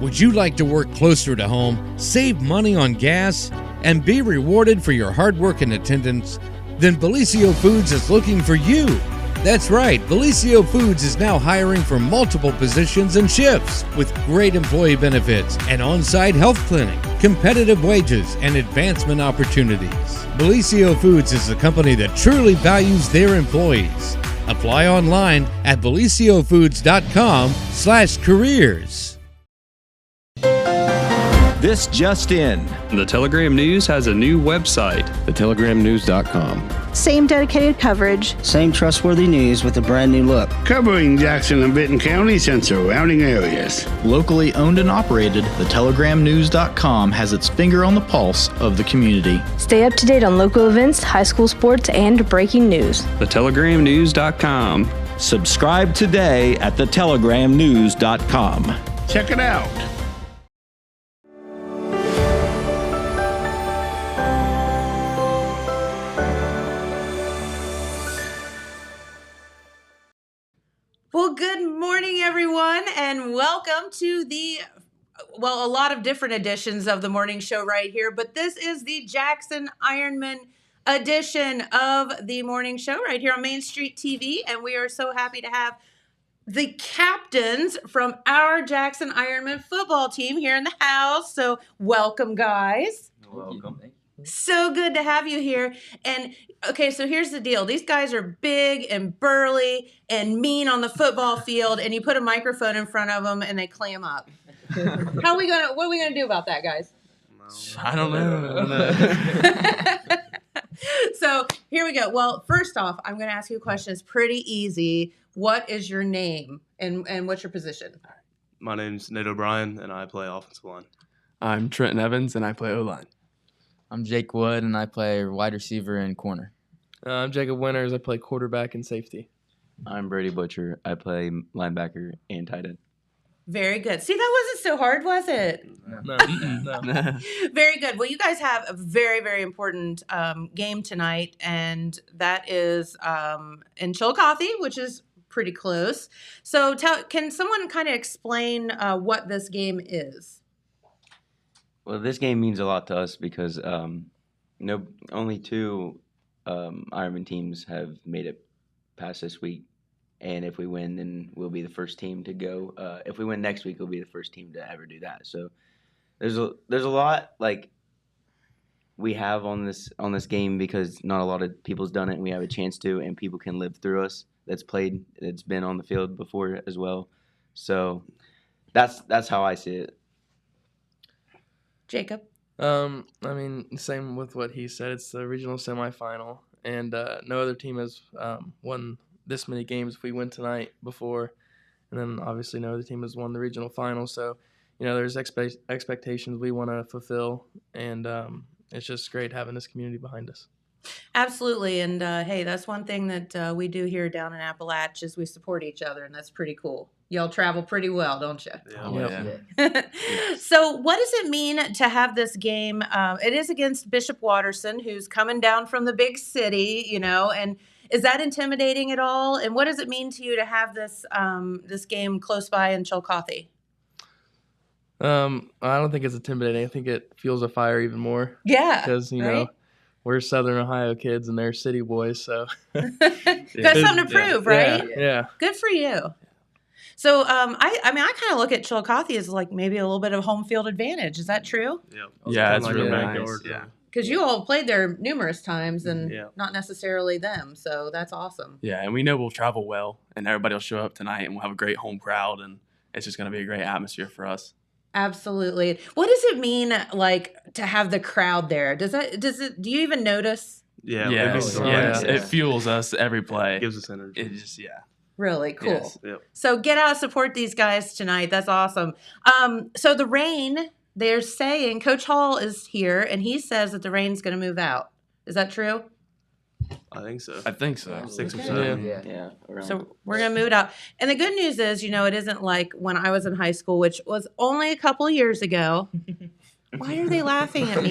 Would you like to work closer to home, save money on gas, and be rewarded for your hard work and attendance? Then Bellisio Foods is looking for you. That's right, Bellisio Foods is now hiring for multiple positions and shifts with great employee benefits, an on-site health clinic, competitive wages, and advancement opportunities. Bellisio Foods is a company that truly values their employees. Apply online at belisiofoods.com/careers. This just in. The Telegram News has a new website. thetelegramnews.com. Same dedicated coverage. Same trustworthy news with a brand new look. Covering Jackson and Benton counties and surrounding areas. Locally owned and operated, thetelegramnews.com has its finger on the pulse of the community. Stay up to date on local events, high school sports, and breaking news. thetelegramnews.com. Subscribe today at thetelegramnews.com. Check it out. Well, good morning, everyone, and welcome to a lot of different editions of the morning show right here, but this is the Jackson Ironman edition of the morning show right here on Main Street TV, and we are so happy to have the captains from our Jackson Ironman football team here in the house. So welcome, guys. Welcome. So good to have you here. And okay, so here's the deal. These guys are big and burly and mean on the football field, and you put a microphone in front of them and they clam up. What are we gonna do about that, guys? I don't know. So here we go. Well, first off, I'm gonna ask you a question. It's pretty easy. What is your name and what's your position? My name's Nate O'Brien, and I play offensive line. I'm Trenton Evans, and I play O-line. I'm Jake Wood, and I play wide receiver and corner. I'm Jacob Winters. I play quarterback and safety. I'm Brady Butcher. I play linebacker and tight end. Very good. See, that wasn't so hard, was it? No. Very good. Well, you guys have a very, very important game tonight, and that is in Chillicothe, which is pretty close. So can someone kind of explain what this game is? Well, this game means a lot to us because only two Ironman teams have made it past this week. And if we win, then we'll be the first team to go. If we win next week, we'll be the first team to ever do that. So there's a lot like we have on this game because not a lot of people's done it, and we have a chance to, and people can live through us. That's been on the field before as well. So that's how I see it. Jacob? Same with what he said. It's the regional semifinal, and no other team has won this many games if we win tonight before. And then obviously no other team has won the regional final. So, there's expectations we want to fulfill, and it's just great having this community behind us. Absolutely. And, hey, that's one thing that we do here down in Appalachia is we support each other, and that's pretty cool. Y'all travel pretty well, don't you? Yeah. So what does it mean to have this game? It is against Bishop Watterson, who's coming down from the big city, and is that intimidating at all? And what does it mean to you to have this this game close by in Chillicothe? I don't think it's intimidating. I think it fuels a fire even more. Yeah. Because, right? We're Southern Ohio kids and they're city boys, so. Got something to prove, right? Yeah. Good for you. So, I kind of look at Chillicothe as like maybe a little bit of home field advantage. Is that true? Yeah, it's really nice. Yeah. Because you all played there numerous times and not necessarily them. So that's awesome. Yeah, and we know we'll travel well, and everybody will show up tonight, and we'll have a great home crowd, and it's just going to be a great atmosphere for us. Absolutely. What does it mean, like, to have the crowd there? Do you even notice? Yeah. It fuels us every play. It gives us energy. It just, Really cool. Yes. Yep. So get out, support these guys tonight. That's awesome. So the rain, they're saying, Coach Hall is here, and he says that the rain's going to move out. Is that true? I think so. 6 or Okay. 7. Yeah. So we're going to move it out. And the good news is, it isn't like when I was in high school, which was only a couple of years ago. Why are they laughing at me?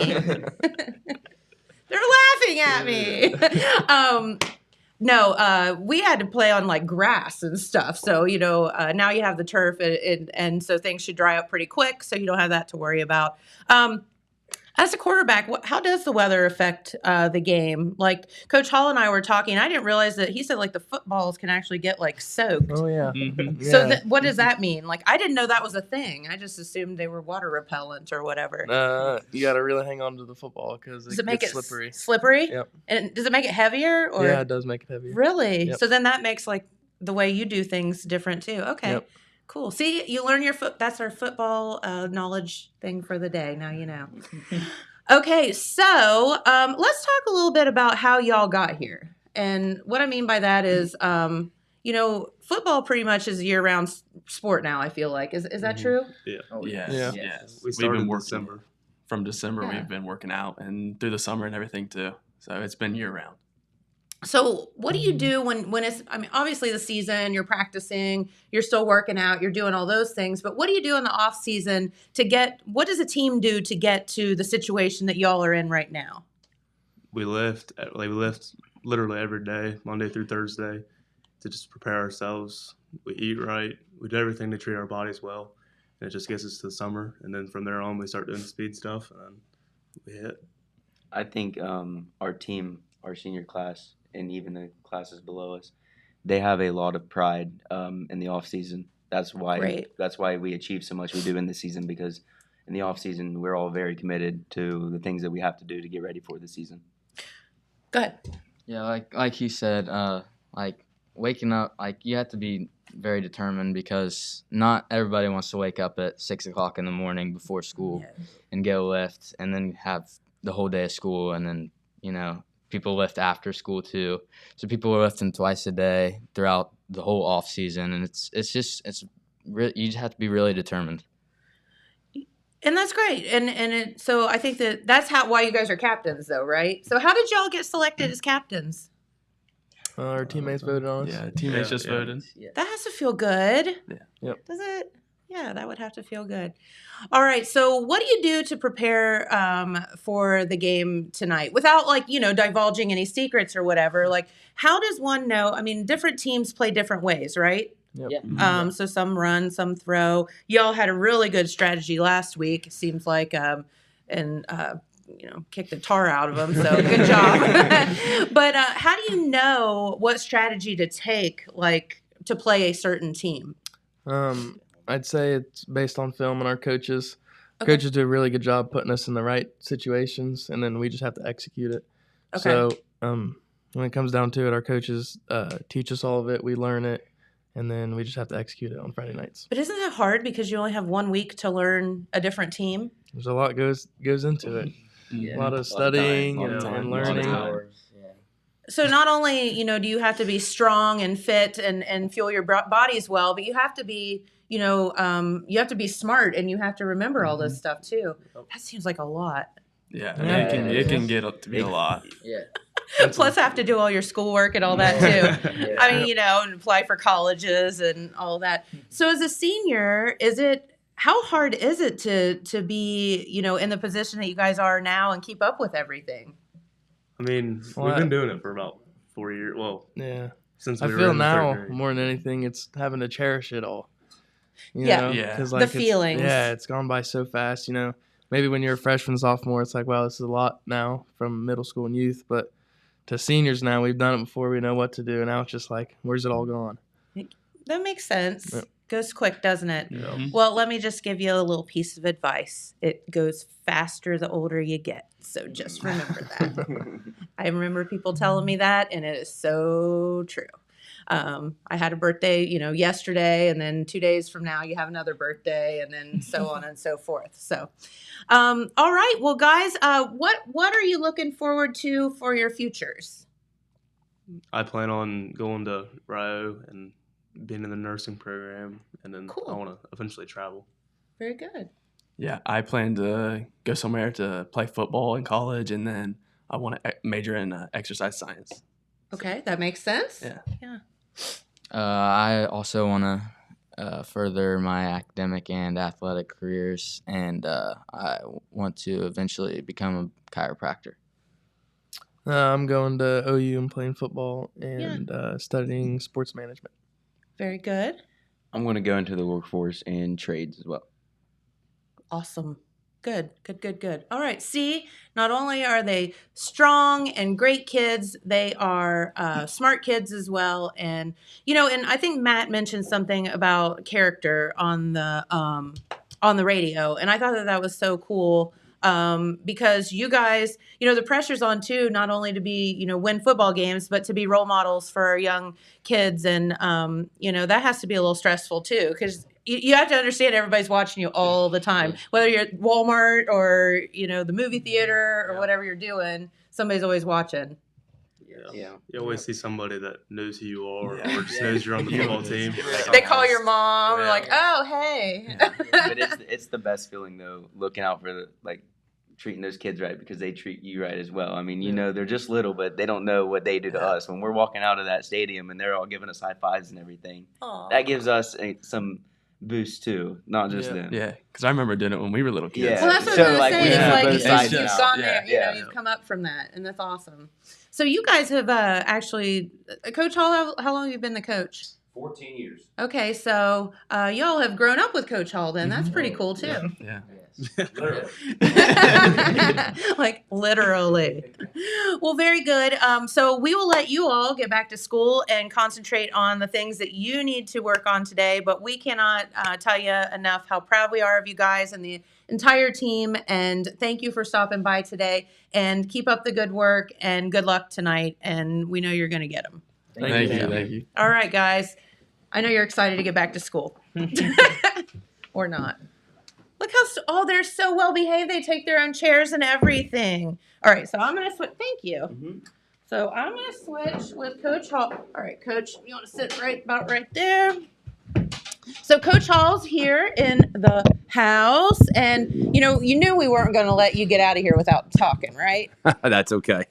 They're laughing at me. No, we had to play on like grass and stuff. So, now you have the turf and so things should dry up pretty quick. So you don't have that to worry about. As a quarterback, how does the weather affect the game? Like Coach Hall and I were talking, I didn't realize that he said like the footballs can actually get like soaked. Oh yeah. Mm-hmm. So what does that mean? Like I didn't know that was a thing. I just assumed they were water repellent or whatever. You got to really hang on to the football because Does it make gets it slippery. Slippery? Yep. And does it make it heavier? Or Yeah, it does make it heavier. Really? Yep. So then that makes like the way you do things different too. Okay. Yep. Cool. See, you learn your that's our football knowledge thing for the day. Now you know. Okay, so let's talk a little bit about how y'all got here. And what I mean by that is, football pretty much is a year-round sport now, I feel like. Is that true? Yeah. Yes. We started been in working December. From December. Yeah. We've been working out and through the summer and everything too. So it's been year-round. So what do you do when it's, obviously the season, you're practicing, you're still working out, you're doing all those things, but what do you do in the off season what does a team do to get to the situation that y'all are in right now? We lift literally every day, Monday through Thursday, to just prepare ourselves. We eat right. We do everything to treat our bodies well, and it just gets us to the summer. And then from there on, we start doing speed stuff, and then we hit. I think our team, our senior class, and even the classes below us, they have a lot of pride in the off season. That's why we achieve so much we do in the season, because in the off season we're all very committed to the things that we have to do to get ready for the season. Go ahead. Yeah, like you said, like waking up, like you have to be very determined because not everybody wants to wake up at 6 o'clock in the morning before school and go lift and then have the whole day of school, and then people lift after school too. So people are lifting twice a day throughout the whole off season, and you just have to be really determined. And that's great. So I think that's why you guys are captains though, right? So how did y'all get selected as captains? Our teammates voted on us. Yeah, teammates just voted. That has to feel good. Yeah. Yep. Does it? Yeah, that would have to feel good. All right. So what do you do to prepare for the game tonight without divulging any secrets or whatever? Like, how does one know? Different teams play different ways, right? Yep. Yeah. So some run, some throw. Y'all had a really good strategy last week, it seems like, kicked the tar out of them. So good job. But how do you know what strategy to take, to play a certain team? I'd say it's based on film and our coaches. Okay. Coaches do a really good job putting us in the right situations, and then we just have to execute it. Okay. So when it comes down to it, our coaches teach us all of it. We learn it, and then we just have to execute it on Friday nights. But isn't that hard because you only have 1 week to learn a different team? There's a lot goes into it. Yeah. A lot of studying and a lot learning. of hours. Yeah. So not only, do you have to be strong and fit and fuel your bodies well, but you have to be, you have to be smart and you have to remember all this stuff too. That seems like a lot. Yeah, Yeah. it can get up to be a lot. Yeah. Plus have to do all your schoolwork and all that too. Yeah. And apply for colleges and all that. So as a senior, how hard is it to be, in the position that you guys are now and keep up with everything? We've been doing it for about 4 years. Well, Yeah. since I we were feel in the third now grade. more than anything, it's having to cherish it all. You Yeah. know? Yeah. 'Cause, The it's- feelings. Yeah, it's gone by so fast. Maybe when you're a freshman, sophomore, it's like, wow, this is a lot now from middle school and youth. But to seniors now, we've done it before. We know what to do. Now it's just like, where's it all gone? That makes sense. Yep. Goes quick, doesn't it? Yeah. Well, let me just give you a little piece of advice. It goes faster the older you get. So just remember that. I remember people telling me that, and it is so true. I had a birthday, yesterday, and then 2 days from now you have another birthday, and then so on and so forth. So, all right. Well, guys, what are you looking forward to for your futures? I plan on going to Rio and being in the nursing program, and then Cool. I want to eventually travel. Very good. Yeah, I plan to go somewhere to play football in college, and then I want to major in exercise science. Okay, that makes sense. Yeah. I also want to further my academic and athletic careers, and I want to eventually become a chiropractor. I'm going to OU and playing football and studying sports management. Very good. I'm going to go into the workforce and trades as well. Awesome. Good. All right. See, not only are they strong and great kids, they are smart kids as well. And, and I think Matt mentioned something about character on the radio. And I thought that was so cool. Because you guys, the pressure's on too, not only to be, win football games, but to be role models for our young kids. And, that has to be a little stressful too, because you have to understand everybody's watching you all the time, whether you're at Walmart or, the movie theater or whatever you're doing, somebody's always watching. Yeah. You always see somebody that knows who you are or just knows you're on the football team. They call your mom and like, oh, hey. But it's the best feeling though, looking out for treating those kids right because they treat you right as well. I mean, they're just little, but they don't know what they do to us. When we're walking out of that stadium and they're all giving us high fives and everything, that gives us some boost too, not just them. Yeah, because I remember doing it when we were little kids. Yeah. Well, that's what I was going to say. It's like you've gone there, you've come up from that, and that's awesome. So you guys have actually, Coach Hall, how long have you been the coach? 14 years. Okay, so y'all have grown up with Coach Hall then. That's pretty cool too. Yeah. Literally. Like literally. Well, very good. So we will let you all get back to school and concentrate on the things that you need to work on today. But we cannot tell you enough how proud we are of you guys and the entire team. And thank you for stopping by today. And keep up the good work and good luck tonight. And we know you're going to get them. Thank you. All right, guys. I know you're excited to get back to school. Or not. Look how, they're so well behaved. They take their own chairs and everything. All right, so I'm going to switch. Thank you. Mm-hmm. So I'm going to switch with Coach Hall. All right, Coach, you want to sit about right there? So Coach Hall's here in the house. And, you knew we weren't going to let you get out of here without talking, right? That's okay.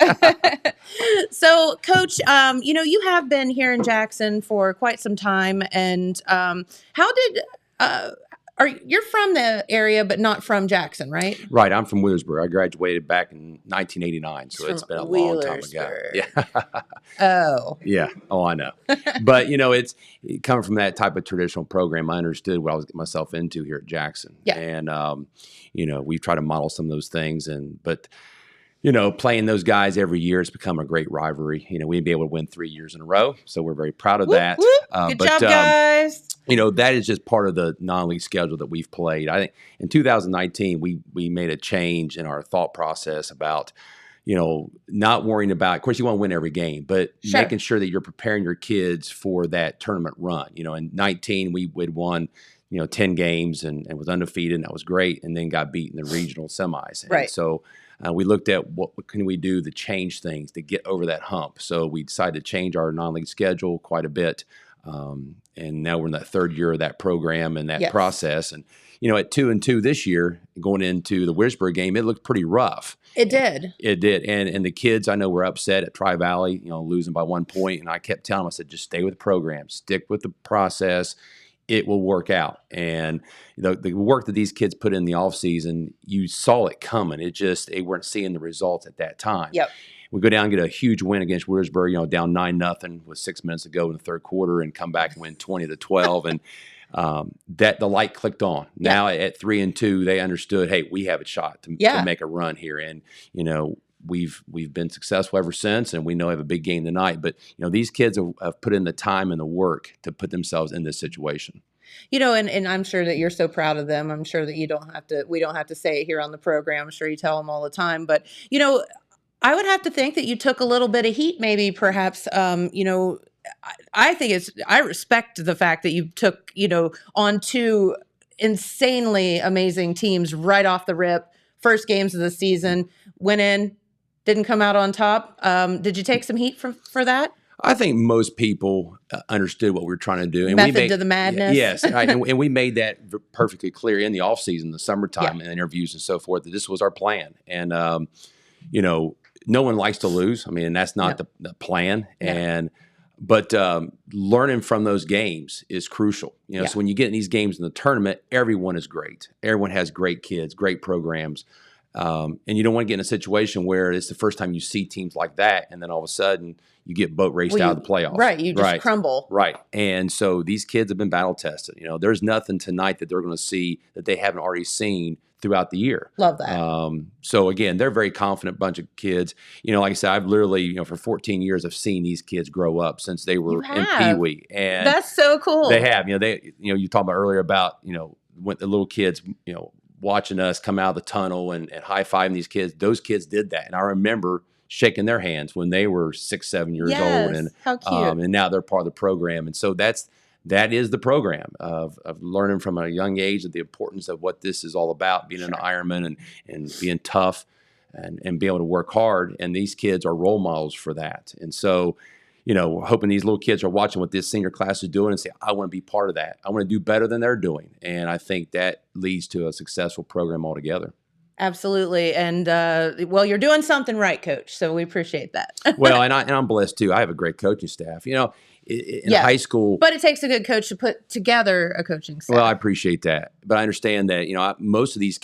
So, Coach, you have been here in Jackson for quite some time. And how did... you're from the area, but not from Jackson, right? Right. I'm from Wheelersburg. I graduated back in 1989, so it's been a long time ago. Yeah. Oh. Yeah. Oh, I know. But, it's coming from that type of traditional program, I understood what I was getting myself into here at Jackson. Yeah. And, we've tried to model some of those things. But playing those guys every year, it's become a great rivalry. We'd be able to win 3 years in a row. So we're very proud of that. Good job, guys. That is just part of the non-league schedule that we've played. I think in 2019, we made a change in our thought process about, not worrying about, of course, you want to win every game, but making sure that you're preparing your kids for that tournament run. In 19, we'd won, 10 games and was undefeated, and that was great, and then got beat in the regional semis. Right. And so we looked at what can we do to change things, to get over that hump. So we decided to change our non-league schedule quite a bit. And now we're in that third year of that program and that process. And, at 2-2 this year, going into the Wheelersburg game, it looked pretty rough. It did. It did. And the kids, I know, were upset at Tri-Valley, losing by 1 point. And I kept telling them, I said, just stay with the program, stick with the process. It will work out. And the work that these kids put in the offseason, you saw it coming. They weren't seeing the results at that time. Yep. We go down and get a huge win against Wheelersburg, down 9-0 with 6 minutes to go in the third quarter, and come back and win 20-12. And that the light clicked on. Now at 3-2, they understood, hey, we have a shot to make a run here. And, we've been successful ever since, and we know we have a big game tonight. But, these kids have put in the time and the work to put themselves in this situation. And I'm sure that you're so proud of them. I'm sure that we don't have to say it here on the program. I'm sure you tell them all the time. But, I would have to think that you took a little bit of heat, maybe perhaps, I think I respect the fact that you took, on two insanely amazing teams right off the rip, first games of the season, went in, didn't come out on top. Did you take some heat for that? I think most people understood what we were trying to do. And Method to the madness. Yes, right. and we made that perfectly clear in the offseason, the summertime, and interviews and so forth, that this was our plan. And, no one likes to lose. I mean, and that's not the plan. Yeah. But learning from those games is crucial. So when you get in these games in the tournament, everyone is great. Everyone has great kids, great programs. And you don't want to get in a situation where it's the first time you see teams like that, and then all of a sudden you get boat raced out of the playoffs. Right, you just crumble. Right. And so these kids have been battle tested. There's nothing tonight that they're going to see that they haven't already seen throughout the year. Love that. So again, they're a very confident bunch of kids. Like I said, I've literally, for 14 years, I've seen these kids grow up since they were in Pee Wee. And that's so cool. They have. You talked about earlier about, when the little kids, watching us come out of the tunnel and high-fiving these kids. Those kids did that. And I remember shaking their hands when they were 6, 7 years old. And how cute. And now they're part of the program. And so that is the program of learning from a young age of the importance of what this is all about, being an Ironman and being tough and being able to work hard. And these kids are role models for that. And so, we're hoping these little kids are watching what this senior class is doing and say, I want to be part of that. I want to do better than they're doing. And I think that leads to a successful program altogether. Absolutely. And, you're doing something right, Coach. So we appreciate that. Well, and I'm blessed too. I have a great coaching staff. In high school. But it takes a good coach to put together a coaching staff. Well, I appreciate that. But I understand that, most of these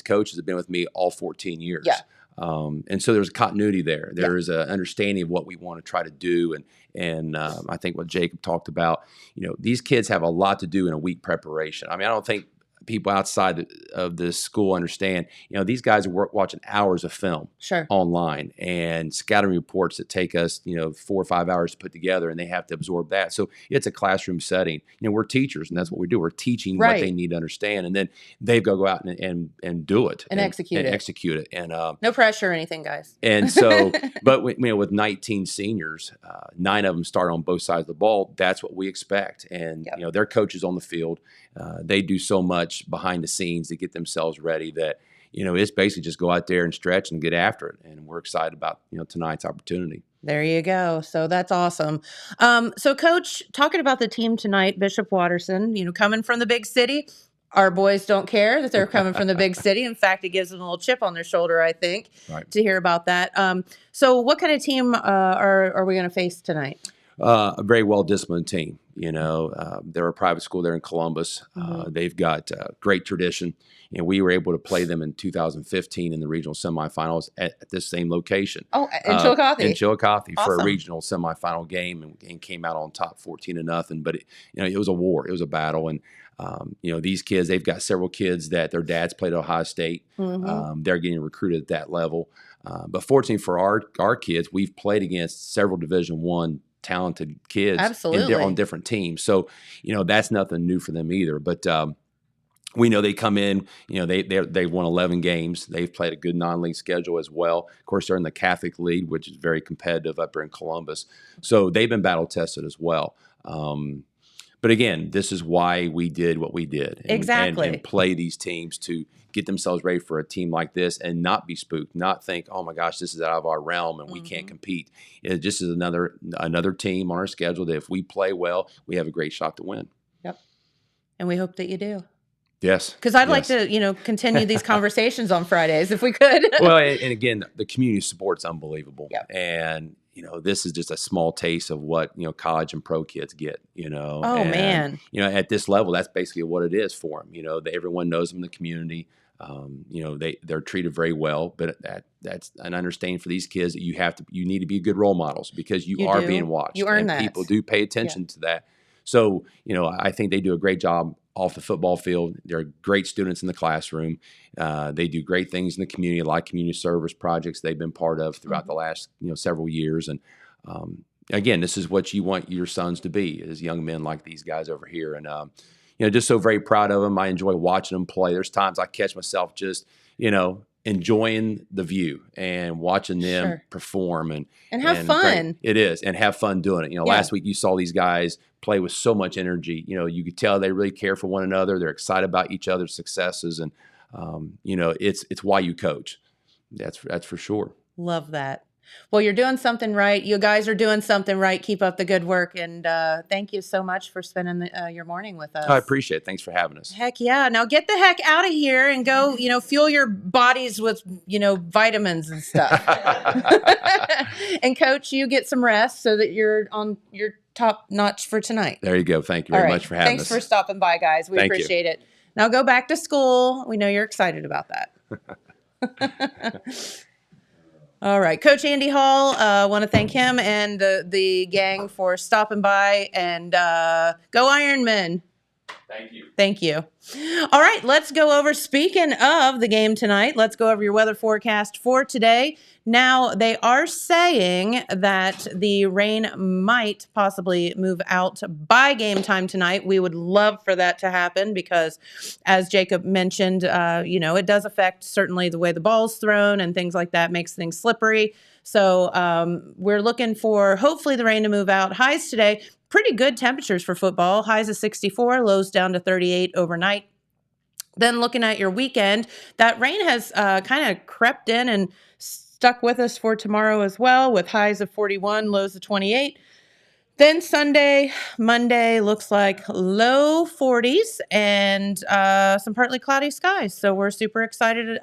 coaches have been with me all 14 years. Yeah. And so there's a continuity there. There is an understanding of what we want to try to do. And I think what Jacob talked about, these kids have a lot to do in a week preparation. I mean, I don't think people outside of this school understand, these guys are watching hours of film online and scouting reports that take us, 4 or 5 hours to put together, and they have to absorb that. So it's a classroom setting. We're teachers, and that's what we do. We're teaching what they need to understand, and then they've got to go out and do it and execute it. And no pressure or anything, guys. And so, but with 19 seniors, 9 of them start on both sides of the ball. That's what we expect, and their coaches on the field, they do so much behind the scenes to get themselves ready that it's basically just go out there and stretch and get after it, and we're excited about tonight's opportunity. There you go. So that's awesome. So Coach, talking about the team tonight, Bishop Watterson, coming from the big city, our boys don't care that they're coming from the big city. In fact, it gives them a little chip on their shoulder, I think, to hear about that. So what kind of team are we going to face tonight? A very well-disciplined team. They're a private school there in Columbus. They've got great tradition. We were able to play them in 2015 in the regional semifinals at this same location. Oh, in Chillicothe? In Chillicothe for a Awesome. regional semifinal game and came out on top 14-0. But it was a war. It was a battle. And these kids, they've got several kids that their dads played at Ohio State. They're getting recruited at that level. But fortunately for our kids, we've played against several Division I talented kids on different teams. So, that's nothing new for them either. But we know they come in, they've won 11 games. They've played a good non-league schedule as well. Of course, they're in the Catholic League, which is very competitive up there in Columbus. So they've been battle tested as well. But again, this is why we did what we did. And play these teams to get themselves ready for a team like this and not be spooked, not think, oh my gosh, this is out of our realm and we can't compete. It just is another team on our schedule that if we play well, we have a great shot to win. Yep. And we hope that you do. Yes. Because I'd like to, continue these conversations on Fridays if we could. Well, and again, the community support's unbelievable. Yep. And, this is just a small taste of what, college and pro kids get, Oh, and, man. At this level, that's basically what it is for them. Everyone knows them in the community. They're treated very well, but that's an understanding for these kids that you need to be good role models because you are being watched. You earn and that. People do pay attention to that. So, I think they do a great job off the football field. They're great students in the classroom. They do great things in the community, like community service projects they've been part of throughout the last, several years. And again, this is what you want your sons to be, as young men like these guys over here. And, just so very proud of them. I enjoy watching them play. There's times I catch myself just, enjoying the view and watching them perform and have fun. It is, and have fun doing it. Last week you saw these guys play with so much energy. You could tell they really care for one another. They're excited about each other's successes, and it's why you coach. That's for sure. Love that. Well, you're doing something right. You guys are doing something right. Keep up the good work. And thank you so much for spending your morning with us. I appreciate it. Thanks for having us. Heck yeah. Now get the heck out of here and go, fuel your bodies with, vitamins and stuff. And Coach, you get some rest so that you're on your top notch for tonight. There you go. Thank you very much for having us. Thanks for stopping by, guys. We appreciate it. Now go back to school. We know you're excited about that. All right, Coach Andy Hall. Want to thank him and the gang for stopping by, and go Ironmen. Thank you. Thank you. All right, let's go over, speaking of the game tonight, let's go over your weather forecast for today. Now, they are saying that the rain might possibly move out by game time tonight. We would love for that to happen because, as Jacob mentioned, it does affect certainly the way the ball's thrown and things like that, makes things slippery. So we're looking for hopefully the rain to move out. Highs today, pretty good temperatures for football. Highs of 64, lows down to 38 overnight. Then looking at your weekend, that rain has kind of crept in and stuck with us for tomorrow as well, with highs of 41, lows of 28. Then Sunday, Monday looks like low 40s and some partly cloudy skies. So we're super excited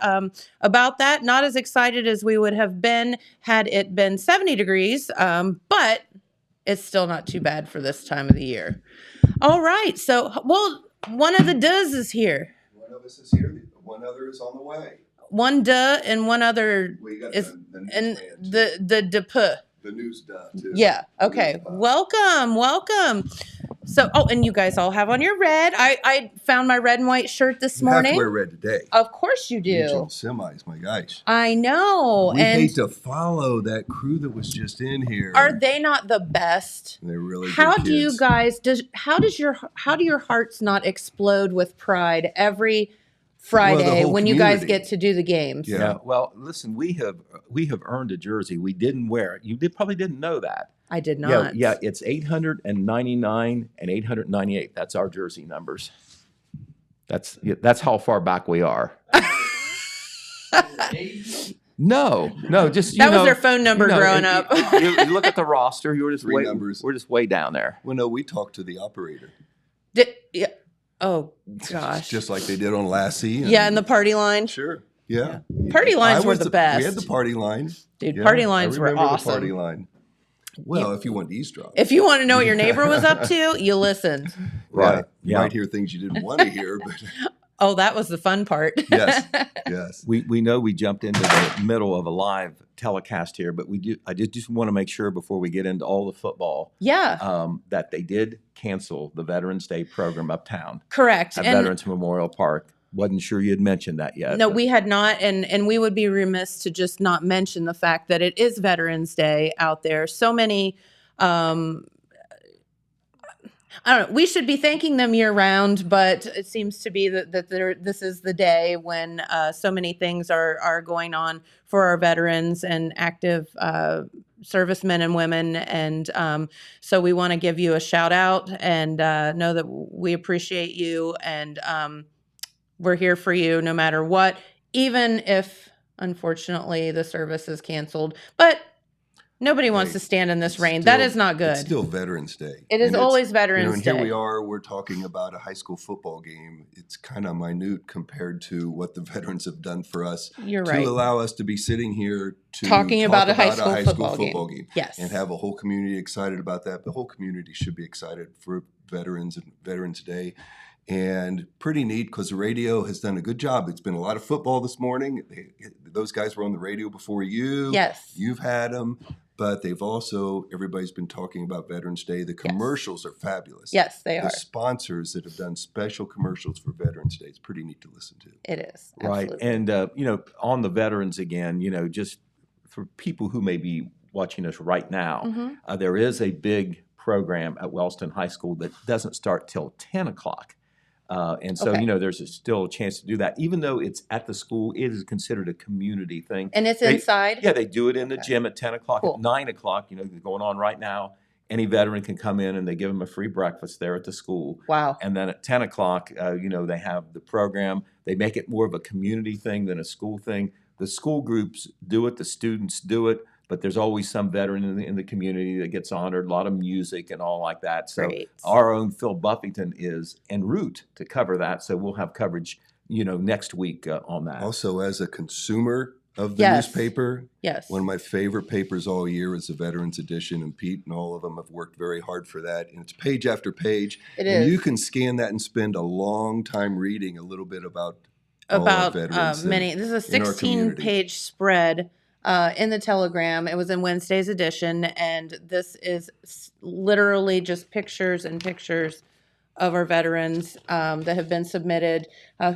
about that. Not as excited as we would have been had it been 70 degrees, but it's still not too bad for this time of the year. All right. So, one of the does is here. One of us is here. One other is on the way. One duh and one other is the duh. The news duh too. Yeah. Okay. Welcome. So, and you guys all have on your red. I found my red and white shirt this morning. You have to wear red today. Of course you do. Regional semis, my gosh. I know. We and hate to follow that crew that was just in here. Are they not the best? They're really good How do kids. you guys how do your hearts not explode with pride every Friday when you guys get to do the games? Yeah. Well, listen, we have earned a jersey. We didn't wear it. You probably didn't know that. I did not. Yeah, it's 899 and 898. That's our jersey numbers. That's how far back we are. No, just that was their phone number growing up. You look at the roster. We're just way down there. Well, no, we talked to the operator. Yeah. Oh gosh. Just like they did on Lassie. And the party line. Sure. Yeah. Party lines were the best. We had the party line. Dude, party lines were awesome. The party line. Well, if you want to eavesdrop. If you want to know what your neighbor was up to, you listened. Right. You might hear things you didn't want to hear, but oh, that was the fun part. Yes. We know we jumped into the middle of a live telecast here, but I just want to make sure before we get into all the football, that they did cancel the Veterans Day program uptown. Correct. At Veterans Memorial Park. Wasn't sure you had mentioned that yet. No, we had not, and we would be remiss to just not mention the fact that it is Veterans Day out there. So many, I don't know, we should be thanking them year round, but it seems to be that this is the day when so many things are going on for our veterans and active servicemen and women. And so we want to give you a shout out and know that we appreciate you, and we're here for you no matter what, even if, unfortunately, the service is canceled. But nobody wants to stand in this rain. That is not good. It's still Veterans Day. It is always Veterans Day. And here we are, we're talking about a high school football game. It's kind of minute compared to what the veterans have done for us. You're right. To allow us to be sitting here to talking about a high school football game. Yes. And have a whole community excited about that. The whole community should be excited for veterans and Veterans Day. And pretty neat because the radio has done a good job. It's been a lot of football this morning. Those guys were on the radio before you. Yes. You've had them. But they've also, everybody's been talking about Veterans Day. The commercials are fabulous. Yes, they are. The sponsors that have done special commercials for Veterans Day. It's pretty neat to listen to. It is. Right. Absolutely. And, on the veterans again, just for people who may be watching us right now, there is a big program at Wellston High School that doesn't start till 10 o'clock. And so, there's still a chance to do that. Even though it's at the school, it is considered a community thing. And it's inside? Yeah, they do it in the gym at 10 o'clock. Cool. At 9 o'clock, going on right now, any veteran can come in and they give them a free breakfast there at the school. Wow. And then at 10 o'clock, they have the program. They make it more of a community thing than a school thing. The school groups do it. The students do it. But there's always some veteran in the community that gets honored, a lot of music and all like that. So our own Phil Buffington is en route to cover that. So we'll have coverage, next week on that. Also, as a consumer of the newspaper, yes, one of my favorite papers all year is the Veterans Edition, and Pete and all of them have worked very hard for that. And it's page after page. It and is. You can scan that and spend a long time reading a little bit about all our about veterans many. This is a in our community. 16-page spread in the Telegram. It was in Wednesday's edition, and this is literally just pictures and pictures of our veterans that have been submitted,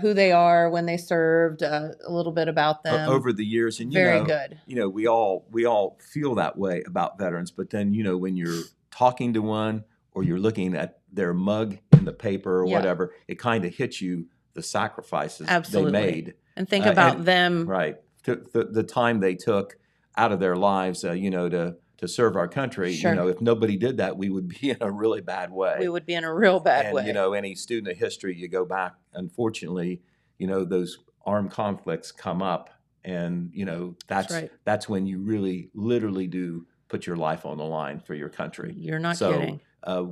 who they are, when they served, a little bit about them. Over the years, and Very good. we all feel that way about veterans, but then when you're talking to one or you're looking at their mug in the paper or Yeah. whatever, it kind of hits you the sacrifices Absolutely. they made. And think about them. Right. The time they took out of their lives, to serve our country. Sure. If nobody did that, we would be in a really bad way. We would be in a real bad And, way. any student of history, you go back, unfortunately, those armed conflicts come up, and, That's right. that's when you really literally do put your life on the line for your country. You're not So, kidding.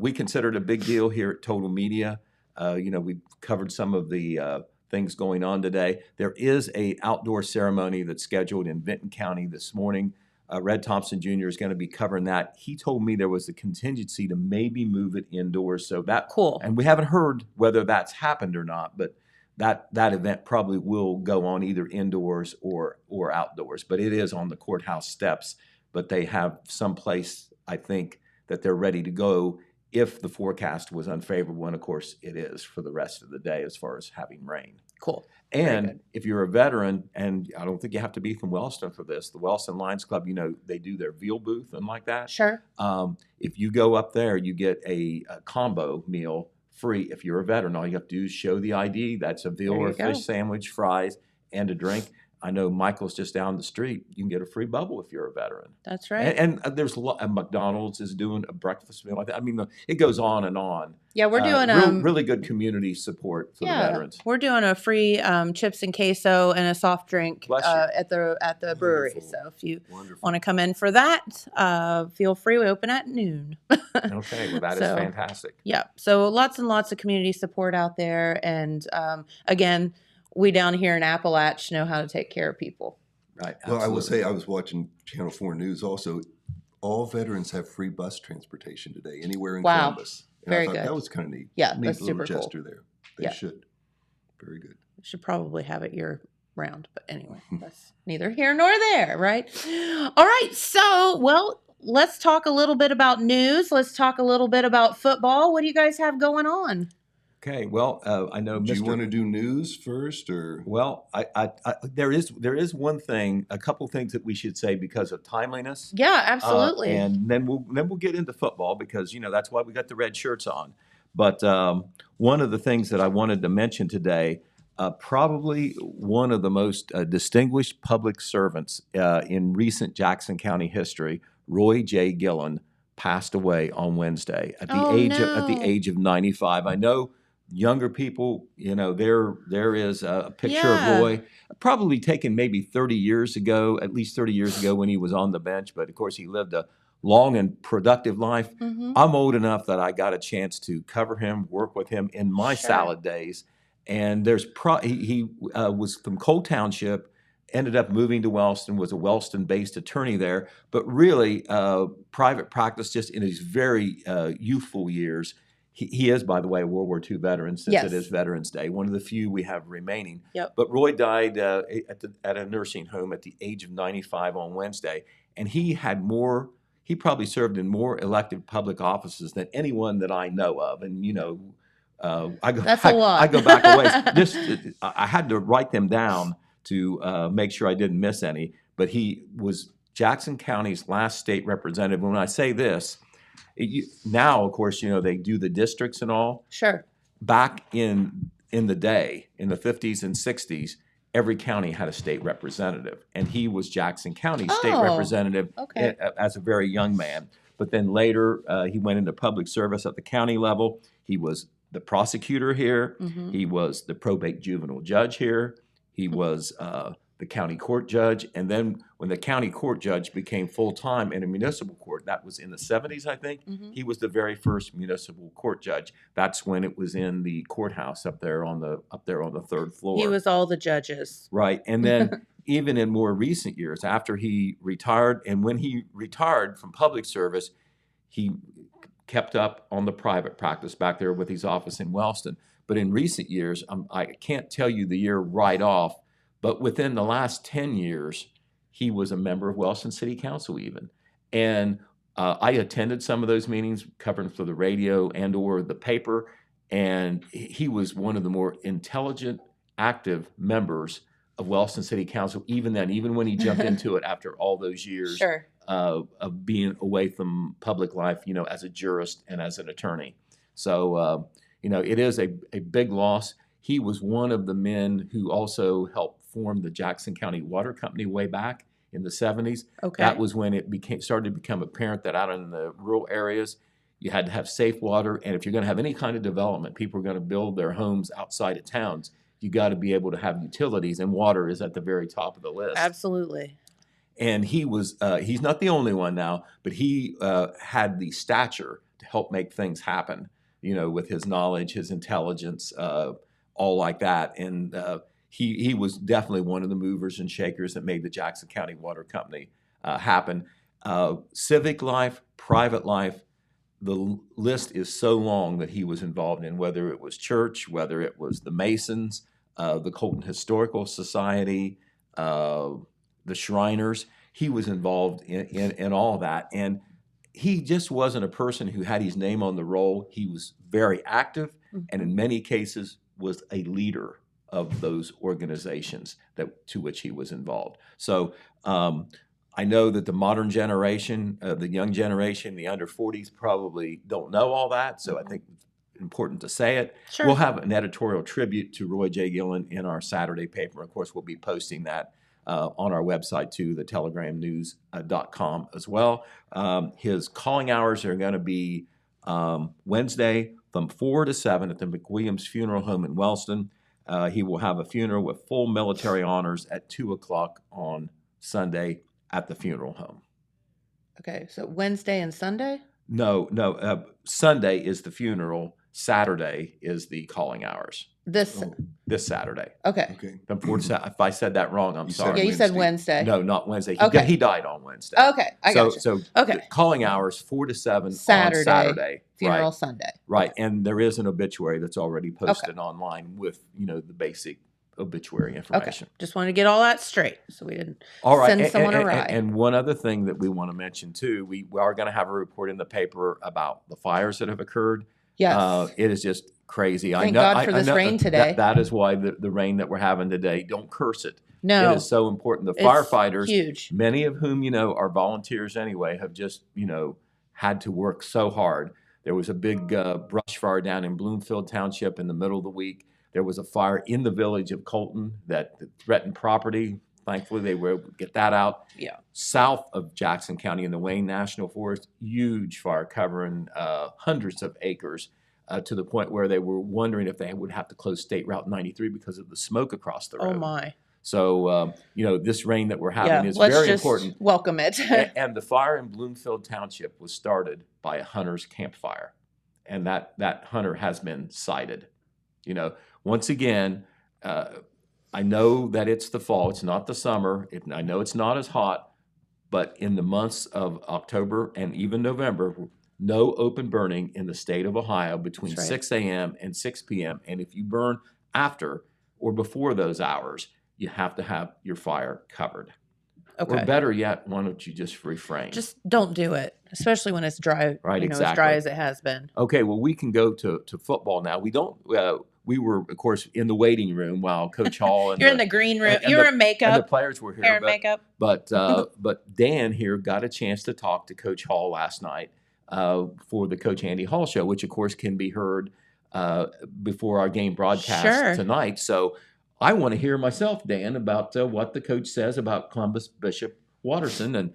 we consider it a big deal here at Total Media. We've covered some of the things going on today. There is a outdoor ceremony that's scheduled in Benton County this morning. Red Thompson Jr. is going to be covering that. He told me there was a contingency to maybe move it indoors. So that cool. And we haven't heard whether that's happened or not, but that event probably will go on either indoors or outdoors. But it is on the courthouse steps. But they have some place, I think, that they're ready to go if the forecast was unfavorable. And of course, it is for the rest of the day as far as having rain. Cool. And if you're a veteran, and I don't think you have to be from Wellston for this, the Wellston Lions Club, they do their veal booth and like that. Sure. If you go up there, you get a combo meal free. If you're a veteran, all you have to do is show the ID. That's a veal There or you go. fish sandwich, fries, and a drink. I know Michael's just down the street. You can get a free bubble if you're a veteran. That's right. And there's a lot. McDonald's is doing a breakfast meal like that. I mean, it goes on and on. Yeah, we're doing really good community support for the veterans. We're doing a free chips and queso and a soft drink Bless you. at the brewery. So if you want to come in for that, feel free. We open at noon. Okay, well, that is So, fantastic. Yeah, so lots and lots of community support out there, and again, we down here in Appalach know how to take care of people. Right. Well, I will say I was watching Channel 4 News also. All veterans have free bus transportation today, anywhere in Wow. Columbus. And Very I thought good. that was kind of neat. Yeah, neat that's little super cool. gesture there. They Yeah. should. Very good. Should probably have it year round, but anyway, that's neither here nor there, right? All right, so let's talk a little bit about news. Let's talk a little bit about football. What do you guys have going on? Okay, well, I know Do Mr. you want to do news first, or Well, there is one thing, a couple things that we should say because of timeliness. Yeah, absolutely. And then we'll get into football because that's why we got the red shirts on. But one of the things that I wanted to mention today, probably one of the most distinguished public servants in recent Jackson County history, Roy J. Gillen, passed away on Wednesday at the age of 95. I know. Younger people, there is a picture Yeah. of Roy, probably taken maybe 30 years ago, at least 30 years ago when he was on the bench. But of course, he lived a long and productive life. Mhm. I'm old enough that I got a chance to cover him, work with him in my Sure. salad days. And he was from Cole Township, ended up moving to Wellston, was a Wellston-based attorney there, but really private practice just in his very youthful years. He is, by the way, a World War II veteran since Yes. it is Veterans Day, one of the few we have remaining. Yep. But Roy died at a nursing home at the age of 95 on Wednesday, and he probably served in more elected public offices than anyone that I know of. And That's a lot. I go back a ways. I had to write them down to make sure I didn't miss any. But he was Jackson County's last state representative. When I say this, now, of course, they do the districts and all. Sure. Back in the day, in the 50s and 60s, every county had a state representative, and he was Jackson County's state Oh, representative okay. as a very young man. But then later, he went into public service at the county level. He was the prosecutor here. Mhm. He was the probate juvenile judge here. He was the county court judge. And then when the county court judge became full-time in a municipal court, that was in the 70s, I think, Mhm. he was the very first municipal court judge. That's when it was in the courthouse up there on the third floor. He was all the judges. Right. And then even in more recent years, after he retired, and when he retired from public service, he kept up on the private practice back there with his office in Wellston. But in recent years, I can't tell you the year right off, but within the last 10 years, he was a member of Wellston City Council even. And I attended some of those meetings, covering for the radio and or the paper, and he was one of the more intelligent, active members of Wellston City Council even then, even when he jumped into it after all those years Sure. of being away from public life, as a jurist and as an attorney. So, it is a big loss. He was one of the men who also helped form the Jackson County Water Company way back in the 70s. Okay. That was when it started to become apparent that out in the rural areas, you had to have safe water. And if you're going to have any kind of development, people are going to build their homes outside of towns. You got to be able to have utilities, and water is at the very top of the list. Absolutely. And he was, he's not the only one now, but he had the stature to help make things happen, with his knowledge, his intelligence, all like that. And he was definitely one of the movers and shakers that made the Jackson County Water Company happen. Civic life, private life, the list is so long that he was involved in, whether it was church, whether it was the Masons, the Colton Historical Society, the Shriners. He was involved in all that. And he just wasn't a person who had his name on the roll. He was very active, and in many cases was a leader of those organizations to which he was involved. So I know that the modern generation, the young generation, the under 40s probably don't know all that. So I think it's important to say it. Sure. We'll have an editorial tribute to Roy J. Gillen in our Saturday paper. Of course, we'll be posting that on our website too, thetelegrammnews.com as well. His calling hours are going to be Wednesday from 4 to 7 at the McWilliams Funeral Home in Wellston. He will have a funeral with full military honors at 2 o'clock on Sunday at the funeral home. Okay, so Wednesday and Sunday? No. Sunday is the funeral. Saturday is the calling hours. This Saturday. Okay. From 4 to 7. If I said that wrong, I'm sorry. Yeah, you said Wednesday. No, not Wednesday. Okay. He died on Wednesday. Okay, I got you. So Okay. the calling hours 4 to 7 Saturday, on Saturday. funeral right? Sunday. Right, and there is an obituary that's already posted online with the basic obituary information. Okay. Just wanted to get all that straight, so we didn't All right, send someone a ride. And one other thing that we want to mention too, we are going to have a report in the paper about the fires that have occurred. Yes. It is just crazy. Thank God for this rain today. That is why the rain that we're having today, don't curse it. No. It is so important. The It's firefighters, huge. many of whom, are volunteers anyway, have just, had to work so hard. There was a big brush fire down in Bloomfield Township in the middle of the week. There was a fire in the village of Colton that threatened property. Thankfully, they were able to get that out. Yeah. South of Jackson County in the Wayne National Forest, huge fire covering hundreds of acres to the point where they were wondering if they would have to close State Route 93 because of the smoke across the road. Oh, my. So, this rain that we're having is let's very just important. Welcome it. And the fire in Bloomfield Township was started by a hunter's campfire. And that hunter has been cited. Once again, I know that it's the fall. It's not the summer. I know it's not as hot. But in the months of October and even November, no open burning in the state of Ohio between That's right. 6 a.m. and 6 p.m. And if you burn after or before those hours, you have to have your fire covered. Okay. Or better yet, why don't you just refrain? Just don't do it, especially when it's dry. Right, as exactly. dry as it has been. Okay, well, we can go to football now. We don't. We were, of course, in the waiting room while Coach Hall and You're in the green room. and You were the- in makeup. and the players were here. Hair and makeup. But Dan here got a chance to talk to Coach Hall last night for the Coach Andy Hall show, which of course can be heard before our game broadcast Sure. tonight. So I want to hear myself, Dan, about what the coach says about Columbus Bishop Watterson, and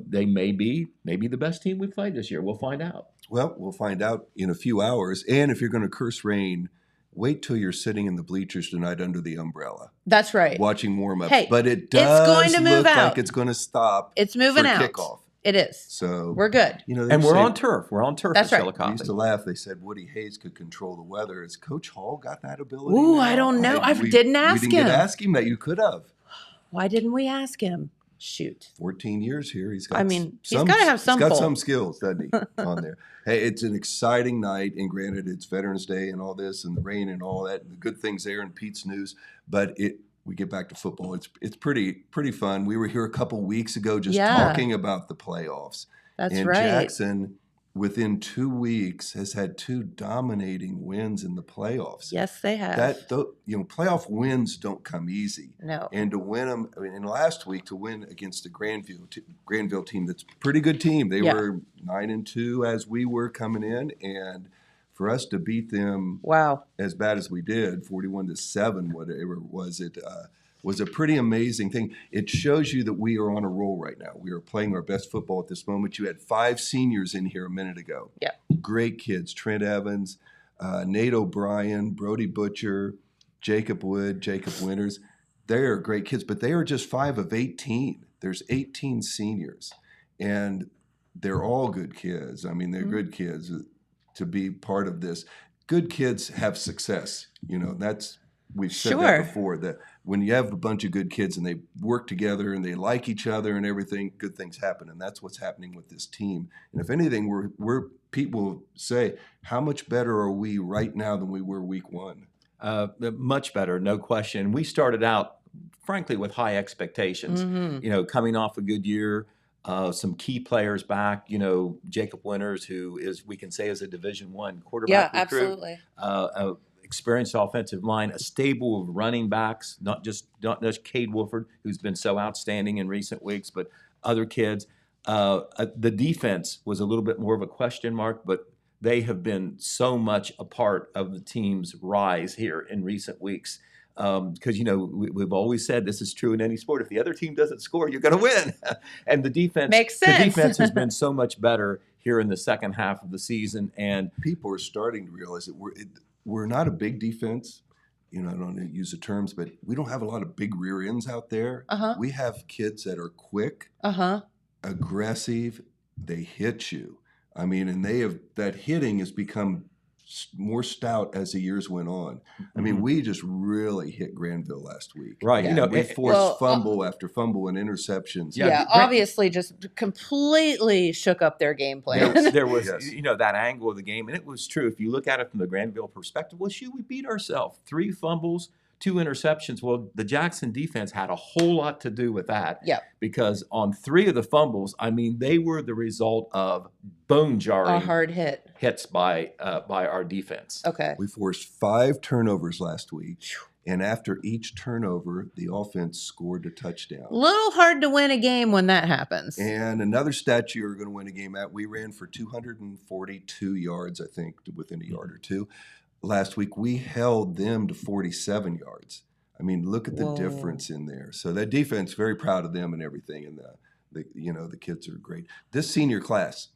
they may be the best team we've played this year. We'll find out. Well, we'll find out in a few hours. And if you're going to curse rain, wait till you're sitting in the bleachers tonight under the umbrella, That's right. watching warm-ups. Hey, but it it's does going to move look out. like it's going to stop. It's moving for out. kickoff. It is. So We're good. they And we're say- on turf. We're on turf That's at right. Chillicothe. We used to laugh. They said Woody Hayes could control the weather. Has Coach Hall got that ability? Ooh, now? I don't know. I We didn't ask didn't him. get to ask him that. You could have. Why didn't we ask him? Shoot. 14 years here. He's got. I mean, he's got to have some. He's got pull. some skills, doesn't he? On there. Hey, it's an exciting night, and granted, it's Veterans Day and all this, and the rain and all that, and the good things there, and Pete's news. But we get back to football. It's pretty fun. We were here a couple weeks ago just talking about the playoffs. That's and right. Jackson, within 2 weeks, has had 2 dominating wins in the playoffs. Yes, they have. Playoff wins don't come easy. No. And to win them, and last week to win against the Granville team, that's a pretty good team. They were 9-2 as we were coming in, and for us to beat them, as bad as we did, 41-7, whatever was a pretty amazing thing. It shows you that we are on a roll right now. We are playing our best football at this moment. You had 5 seniors in here a minute ago. Yeah. Great kids. Trent Evans, Nate O'Brien, Brody Butcher, Jacob Wood, Jacob Winters. They are great kids, but they are just 5 of 18. There's 18 seniors, and they're all good kids. I mean, they're good kids to be part of this. Good kids have success. We've said that before, that when you have a bunch of good kids and they work together and they like each other and everything, good things happen. And that's what's happening with this team. And if anything, people say, how much better are we right now than we were week 1? Much better, no question. We started out, frankly, with high expectations. Coming off a good year, some key players back. Jacob Winters, who we can say is a Division I quarterback recruit. Absolutely. Experienced offensive line, a stable of running backs, not just Cade Wolford, who's been so outstanding in recent weeks, but other kids. The defense was a little bit more of a question mark, but they have been so much a part of the team's rise here in recent weeks. Because, we've always said this is true in any sport. If the other team doesn't score, you're going to win. And the defense makes sense. The defense has been so much better here in the second half of the season. And people are starting to realize that we're not a big defense. I don't want to use the terms, but we don't have a lot of big rear ends out there. We have kids that are quick, aggressive. They hit you. I mean, and that hitting has become more stout as the years went on. I mean, we just really hit Granville last week. Right. We forced fumble after fumble and interceptions. Obviously just completely shook up their game plan. There was, that angle of the game. And it was true. If you look at it from the Granville perspective, we beat ourselves. 3 fumbles, 2 interceptions. Well, the Jackson defense had a whole lot to do with that. Because on 3 of the fumbles, they were the result of bone-jarring a hard hits by our defense. Okay. We forced 5 turnovers last week, and after each turnover, the offense scored a touchdown. Little hard to win a game when that happens. And another stat you're going to win a game at, we ran for 242 yards, I think, within a yard or two. Last week, we held them to 47 yards. I mean, look at the difference in there. So that defense, very proud of them and everything. And the kids are great. This senior class,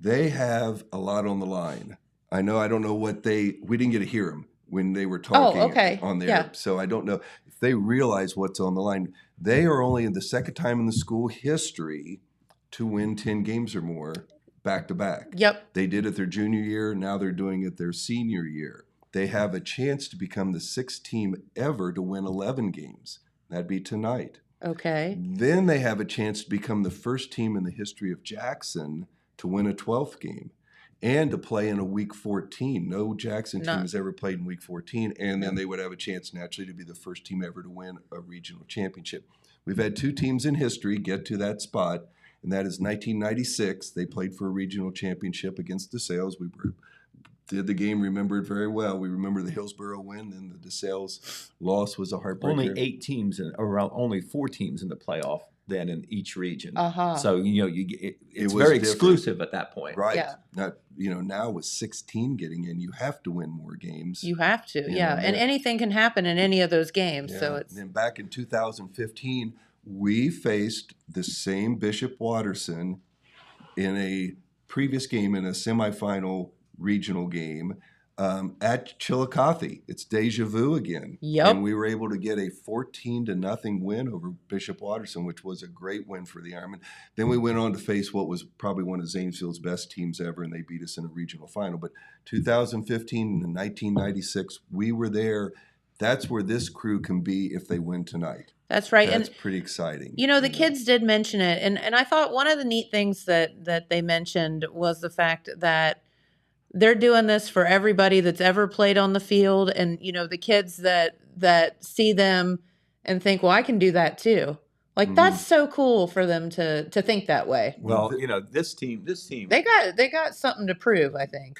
they have a lot on the line. I don't know what we didn't get to hear them when they were talking on there. Yeah. So I don't know if they realize what's on the line. They are only in the second time in the school history to win 10 games or more back to back. Yep. They did it their junior year. Now they're doing it their senior year. They have a chance to become the 6th team ever to win 11 games. That'd be tonight. Okay. Then they have a chance to become the first team in the history of Jackson to win a 12th game and to play in a week 14. No Jackson team has ever played in week 14. And then they would have a chance naturally to be the first team ever to win a regional championship. We've had 2 teams in history get to that spot, and that is 1996. They played for a regional championship against DeSales. We did the game, remembered very well. We remember the Hillsborough win, and the DeSales loss was a heartbreaker. Only 8 teams, only 4 teams in the playoff then in each region. So it's very exclusive at that point, right? Yeah. Not now with 16 getting in, you have to win more games. You have to, and anything can happen in any of those games. Yeah. So it's. And then back in 2015, we faced the same Bishop Watterson in a previous game in a semifinal regional game at Chillicothe. It's deja vu again. Yep. And we were able to get a 14-0 win over Bishop Watterson, which was a great win for the Ironmen. Then we went on to face what was probably one of Zanesville's best teams ever, and they beat us in a regional final. But 2015 and 1996, we were there. That's where this crew can be if they win tonight. That's right. That's And pretty exciting. the kids did mention it, and I thought one of the neat things that they mentioned was the fact that they're doing this for everybody that's ever played on the field, and the kids that see them and think, well, I can do that too. Like that's so cool for them to think that way. Well, this team. They got something to prove, I think.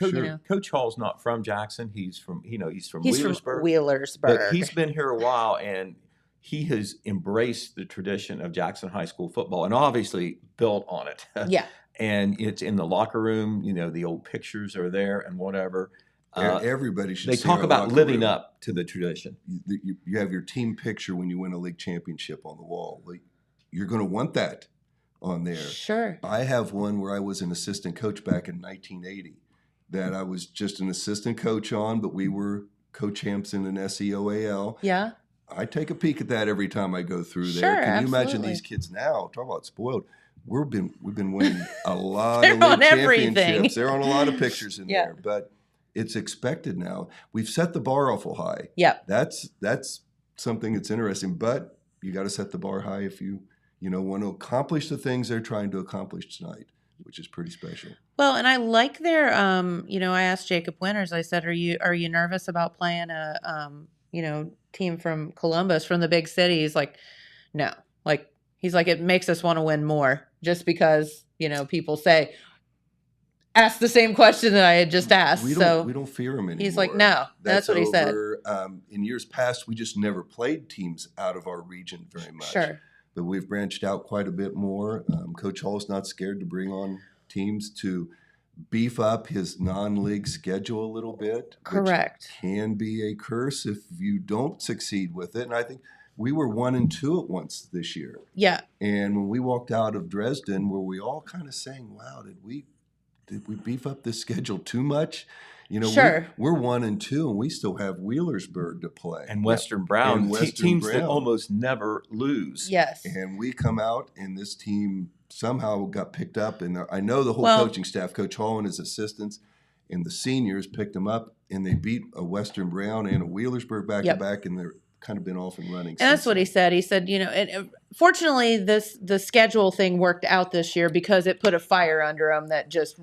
Coach Hall's not from Jackson. He's from He's from Wheelersburg. Wheelersburg. But he's been here a while, and he has embraced the tradition of Jackson High School football, and obviously built on it. Yeah. And it's in the locker room. The old pictures are there and whatever. Everybody should. They see talk our about locker living room. up to the tradition. You have your team picture when you win a league championship on the wall. You're going to want that on there. Sure. I have one where I was an assistant coach back in 1980 that I was just an assistant coach on, but we were co-champs in an SEOAL. Yeah. I take a peek at that every time I go through there. Sure, Can you imagine absolutely. these kids now? Talk about spoiled. We've been winning a lot They're of league on everything. championships. They're on a lot of pictures in Yeah. there, but it's expected now. We've set the bar awful high. Yep. That's something that's interesting, but you got to set the bar high if you want to accomplish the things they're trying to accomplish tonight, which is pretty special. Well, and I like their I asked Jacob Winters, I said, are you nervous about playing a team from Columbus, from the big city? He's like, no. He's like, it makes us want to win more just because, people say, ask the same question that I had just asked. We don't fear them anymore. He's like, no, that's what he said. In years past, we just never played teams out of our region very much. Sure. But we've branched out quite a bit more. Coach Hall's not scared to bring on teams to beef up his non-league schedule a little bit. Correct. Which can be a curse if you don't succeed with it. And I think we were 1-2 at once this year. Yeah. And when we walked out of Dresden, were we all kind of saying, wow, did we beef up this schedule too much? Sure. We're 1-2, and we still have Wheelersburg to play. And Western Brown, And Western teams Brown. that almost never lose. Yes. And we come out, and this team somehow got picked up. And I know the whole Well- coaching staff, Coach Hall and his assistants, and the seniors picked them up, and they beat a Western Brown and a Wheelersburg back-to-back, and they're kind of been off and running. And that's what he said. He said, fortunately, the schedule thing worked out this year because it put a fire under him that just,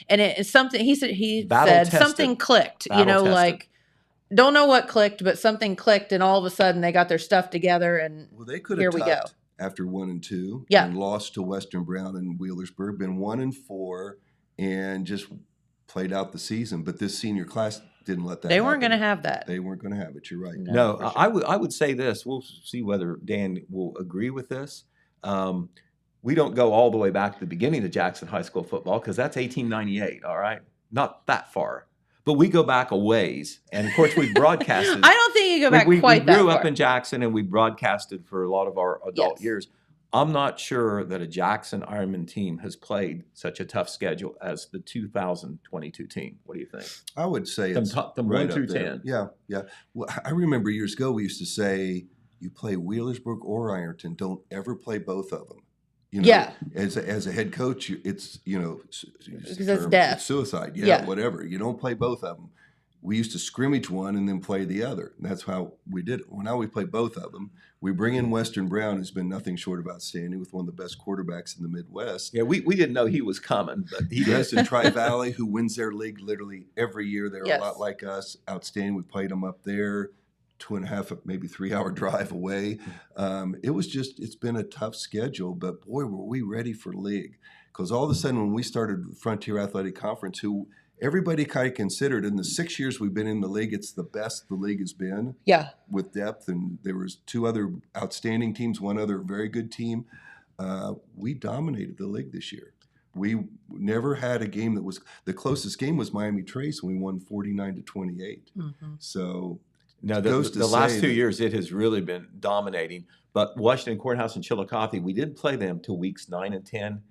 and it's something, he said something clicked, don't know what clicked, but something clicked, and all of a sudden they got their stuff together, and they could here have we go. after 1-2 Yeah. and lost to Western Brown and Wheelersburg, been 1-4 and just played out the season. But this senior class didn't let that They weren't happen. going to have that. They weren't going to have it. You're right. No, I would say this. We'll see whether Dan will agree with this. We don't go all the way back to the beginning of Jackson High School football because that's 1898, all right? Not that far. But we go back a ways. And, of course, we broadcasted. I don't think you go back we quite that far. We grew up in Jackson, and we broadcasted for a lot of our adult years. I'm not sure that a Jackson Ironman team has played such a tough schedule as the 2022 team. What do you think? I would say Them it's top- them right 1 through up there. 10. Yeah. Well, I remember years ago we used to say, you play Wheelersburg or Ironton, don't ever play both of them. Yeah. As a head coach, it's Because that's death. It's suicide. Yeah. Whatever. You don't play both of them. We used to scrimmage one and then play the other. And that's how we did it. Well, now we play both of them. We bring in Western Brown, who's been nothing short of outstanding, with one of the best quarterbacks in the Midwest. Yeah, we didn't know he was coming, but he Dresden Tri-Valley, who wins their league literally every year. They're Yes. a lot like us. Outstanding. We played them up there, 2.5, maybe 3-hour drive away. It's been a tough schedule, but boy, were we ready for league. Because all of a sudden, when we started Frontier Athletic Conference, who everybody kind of considered in the 6 years we've been in the league, it's the best the league has been. Yeah. With depth, and there was 2 other outstanding teams, 1 other very good team. We dominated the league this year. We never had a game that was the closest game was Miami Trace, and we won 49-28. Mm-hmm. So no, goes to the last say 2 that- years it has really been dominating. But Washington Courthouse and Chillicothe, we didn't play them till weeks 9 and 10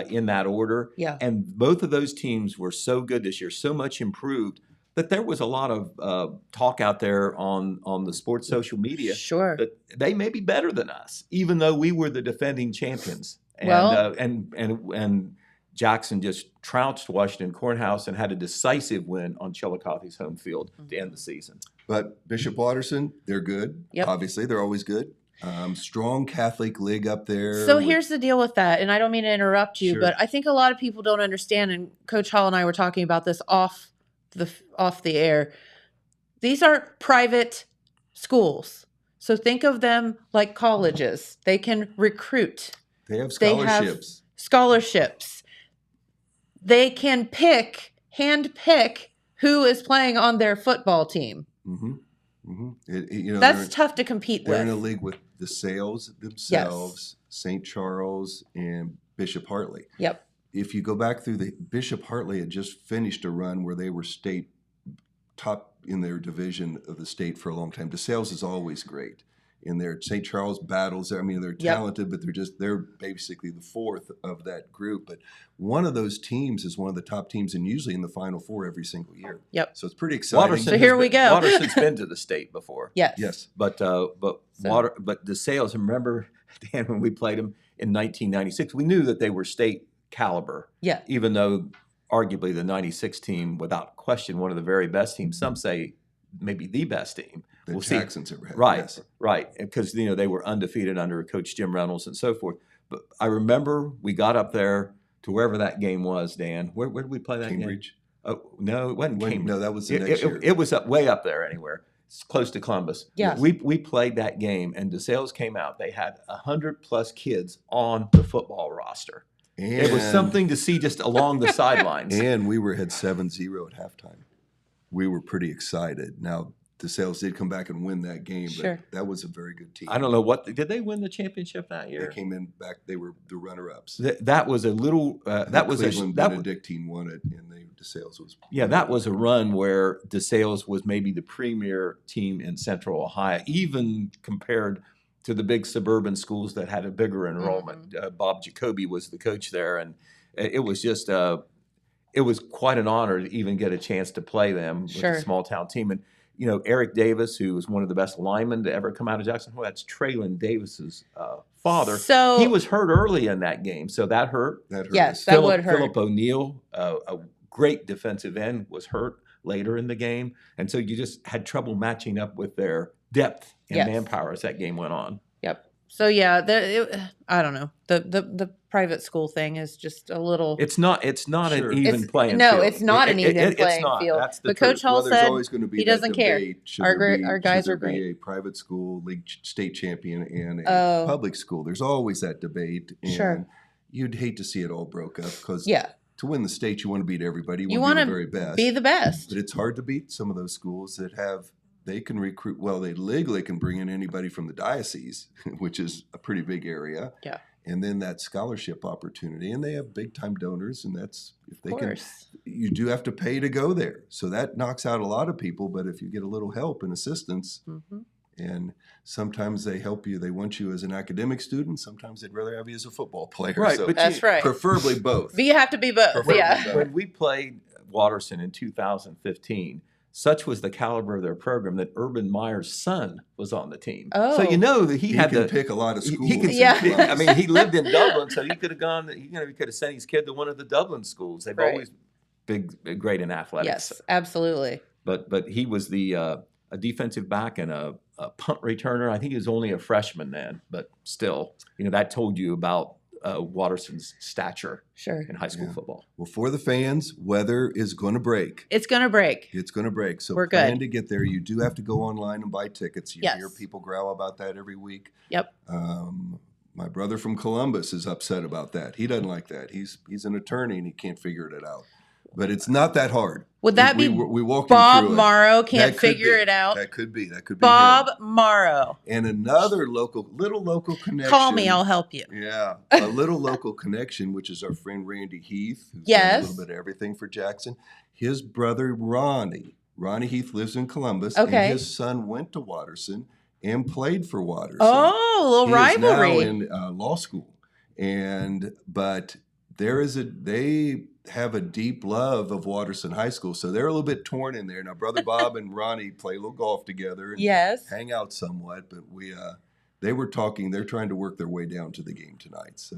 in that order. Yeah. And both of those teams were so good this year, so much improved, that there was a lot of talk out there on the sports social media. Sure. That they may be better than us, even though we were the defending champions. And, Well- and Jackson just trounced Washington Courthouse and had a decisive win on Chillicothe's home field to end the season. But Bishop Watterson, they're good. Yep. Obviously, they're always good. Strong Catholic league up there. So here's the deal with that, and I don't mean to interrupt you, Sure. but I think a lot of people don't understand, and Coach Hall and I were talking about this off the air. These are private schools. So think of them like colleges. They can recruit. They have They have scholarships. scholarships. They can hand pick who is playing on their football team. Mm-hmm. Mm-hmm. That's tough to compete They're with. in a league with DeSales themselves, St. Charles, and Bishop Hartley. Yep. If you go back through Bishop Hartley had just finished a run where they were state top in their division of the state for a long time. DeSales is always great. In their St. Charles battles, I mean, they're talented, but they're basically the fourth of that group. But one of those teams is one of the top teams, and usually in the Final Four every single year. Yep. So it's pretty exciting. So here we go. Watterson's been to the state before. Yes. Yes. But DeSales, remember, Dan, when we played them in 1996, we knew that they were state caliber. Yeah. Even though arguably the 96 team, without question, one of the very best teams. Some say maybe the best team. The Jacksons ever had. Right, Yes. right. Because, they were undefeated under Coach Jim Reynolds and so forth. But I remember we got up there to wherever that game was, Dan. Where did we play that Cambridge. game? Oh, no, it wasn't Cambridge. No, that was the next year. It was way up there anywhere. It's close to Columbus. Yes. We played that game, and DeSales came out. They had 100+ kids on the football roster. It was something to see just along the sidelines. And we had 7-0 at halftime. We were pretty excited. Now, DeSales did come back and win that game, Sure. but that was a very good team. I don't know did they win the championship that year? They came in back. They were the runner-ups. That was a little. That was Cleveland that Benedictine won it, and DeSales was. Yeah, that was a run where DeSales was maybe the premier team in Central Ohio, even compared to the big suburban schools that had a bigger enrollment. Bob Jacoby was the coach there, and it was just it was quite an honor to even get a chance to play them with a small town team. And Eric Davis, who was one of the best linemen to ever come out of Jackson Hole, that's Traylon Davis's father. So he was hurt early in that game, so that hurt. Yes, that would hurt. Philip O'Neill, a great defensive end, was hurt later in the game, and so you just had trouble matching up with their depth and manpower as that game went on. Yep. So yeah, I don't know. The private school thing is just a little. It's not an even playing no, field. No, it's not an even playing it's not. field. That's the But Coach truth. Hall There's said always going to be he that doesn't care. debate. Should Our there be- our guys should are there be great. a private school league state champion and a public school. There's always that debate, and Sure. you'd hate to see it all broke up because to win the state, you want to beat everybody. You want to wanna be the very best. be the best. But it's hard to beat some of those schools that they can recruit. Well, they legally can bring in anybody from the diocese, which is a pretty big area. Yeah. And then that scholarship opportunity, and they have big time donors, and that's if they can. course. You do have to pay to go there, so that knocks out a lot of people. But if you get a little help and assistance, and sometimes they help you, they want you as an academic student. Sometimes they'd rather have you as a football player. Right, So but That's right. preferably both. But you have to be both. Preferably Yeah. both. When we played Watterson in 2015, such was the caliber of their program that Urban Meyer's son was on the team. Oh. So you know that he He had can to pick a lot of schools. He can Yeah. pick. I mean, he lived in Dublin, so he could have gone. He could have sent his kid to one of the Dublin schools. They've Right. always been great in athletics. Yes, absolutely. But he was a defensive back and a punt returner. I think he was only a freshman then, but still, that told you about Watterson's stature in high school football. Well, for the fans, weather is going to break. It's going to break. It's going to break. So We're plan good. to get there. You do have to go online and buy tickets. You Yes. hear people growl about that every week. Yep. My brother from Columbus is upset about that. He doesn't like that. He's an attorney and he can't figure it out. But it's not that hard. Would that be we walked him Bob through it. Morrow can't That could figure be. it out? That could be. That could be Bob him. Morrow. And another little local connection. Call me, I'll help you. Yeah, a little local connection, which is our friend Randy Heath, who's done Yes. a little bit of everything for Jackson. His brother Ronnie Heath lives in Columbus, Okay. and his son went to Watterson and played for Watterson. Oh, a little He rivalry. is now in law school, but they have a deep love of Watterson High School, so they're a little bit torn in there. Now, brother Bob and Ronnie play a little golf together and Yes. hang out somewhat, but they were talking. They're trying to work their way down to the game tonight, so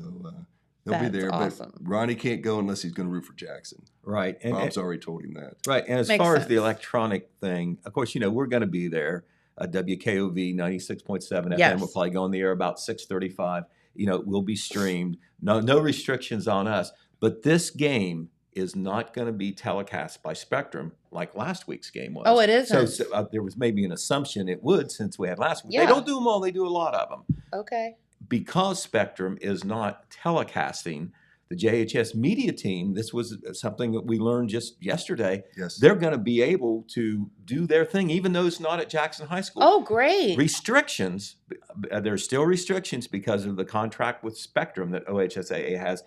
They'll be That's there, awesome. but Ronnie can't go unless he's going to root for Jackson. Right. Bob's already told him that. Right. And as Makes far as the sense. electronic thing, of course, we're going to be there. WKOV 96.7 FM. Yes. We'll probably go on the air about 6:35. We'll be streamed. No restrictions on us. But this game is not going to be telecast by Spectrum like last week's game was. Oh, it isn't? So there was maybe an assumption it would since we had last week. Yeah. They don't do them all. They do a lot of them. Okay. Because Spectrum is not telecasting, the JHS media team, this was something that we learned just yesterday. Yes. They're going to be able to do their thing, even though it's not at Jackson High School. Oh, great. Restrictions, there's still restrictions because of the contract with Spectrum that OHSAA has.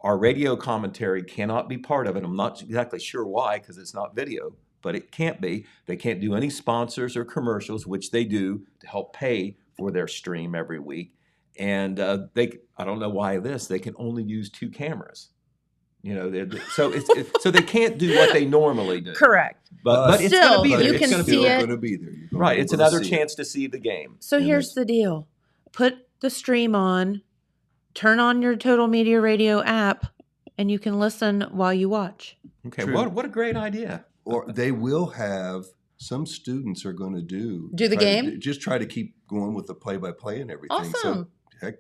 Our radio commentary cannot be part of it. I'm not exactly sure why, because it's not video, but it can't be. They can't do any sponsors or commercials, which they do to help pay for their stream every week. And I don't know why they can only use 2 cameras. So so they can't do what they normally do. Correct. But it's Still, going to be there. you It's can gonna see be there. it. Going to be there. You're gonna Right. be It's able to another see it. chance to see the game. So here's the deal. Put the stream on, turn on your Total Media Radio app, and you can listen while you watch. Okay. True. What a great idea. Or they will have, some students are going to Do the try game? just try to keep going with the play-by-play and everything. Awesome. So, heck,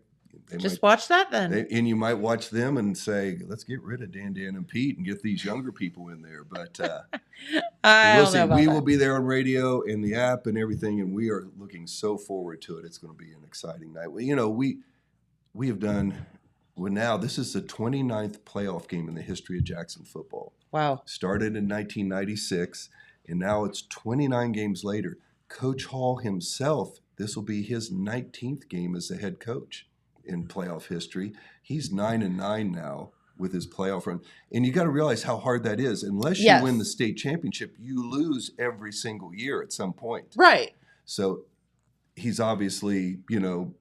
they Just might, watch that then. and you might watch them and say, let's get rid of Dan, and Pete and get these younger people in there. But I we'll don't see. know about We that. will be there on radio and the app and everything, and we are looking so forward to it. It's going to be an exciting night. We have done, well, now this is the 29th playoff game in the history of Jackson football. Wow. Started in 1996, and now it's 29 games later. Coach Hall himself, this will be his 19th game as the head coach in playoff history. He's 9-9 now with his playoff run. And you got to realize how hard that is. Unless Yes. you win the state championship, you lose every single year at some point. Right. So he's obviously,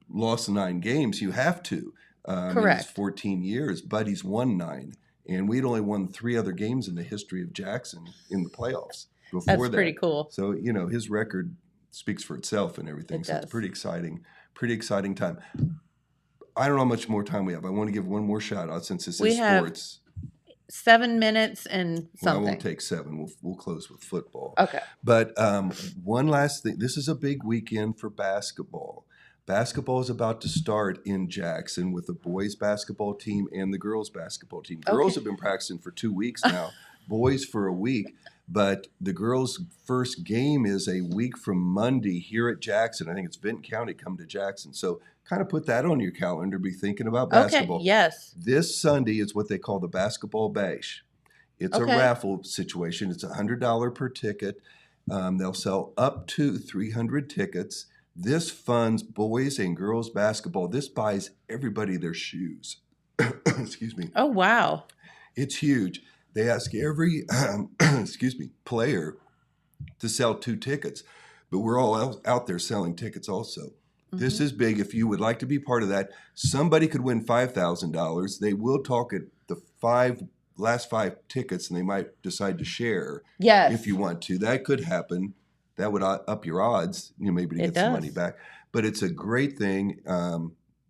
lost 9 games. You have to. In Correct. his 14 years, but he's won 9. And we'd only won 3 other games in the history of Jackson in the playoffs before That's that. pretty cool. So, his record speaks for itself and everything. It So does. it's pretty exciting time. I don't know how much more time we have. I want to give one more shout out since this We is have sports. 7 minutes and Well, I something. won't take 7. We'll close with football. Okay. But one last thing. This is a big weekend for basketball. Basketball is about to start in Jackson with the boys basketball team and the girls basketball team. Girls have been practicing for 2 weeks now, boys for a week. But the girls' first game is a week from Monday here at Jackson. I think it's Vinton County come to Jackson. So kind of put that on your calendar. Be thinking about basketball. Okay, yes. This Sunday is what they call the basketball bash. It's a Okay. raffle situation. It's $100 per ticket. They'll sell up to 300 tickets. This funds boys and girls basketball. This buys everybody their shoes. Excuse me. Oh, wow. It's huge. They ask every player to sell 2 tickets, but we're all out there selling tickets also. This is big. If you would like to be part of that, somebody could win $5,000. They will talk at the last 5 tickets, and they might decide to share. Yes. If you want to. That could happen. That would up your odds, maybe to It get some does. money back. But it's a great thing.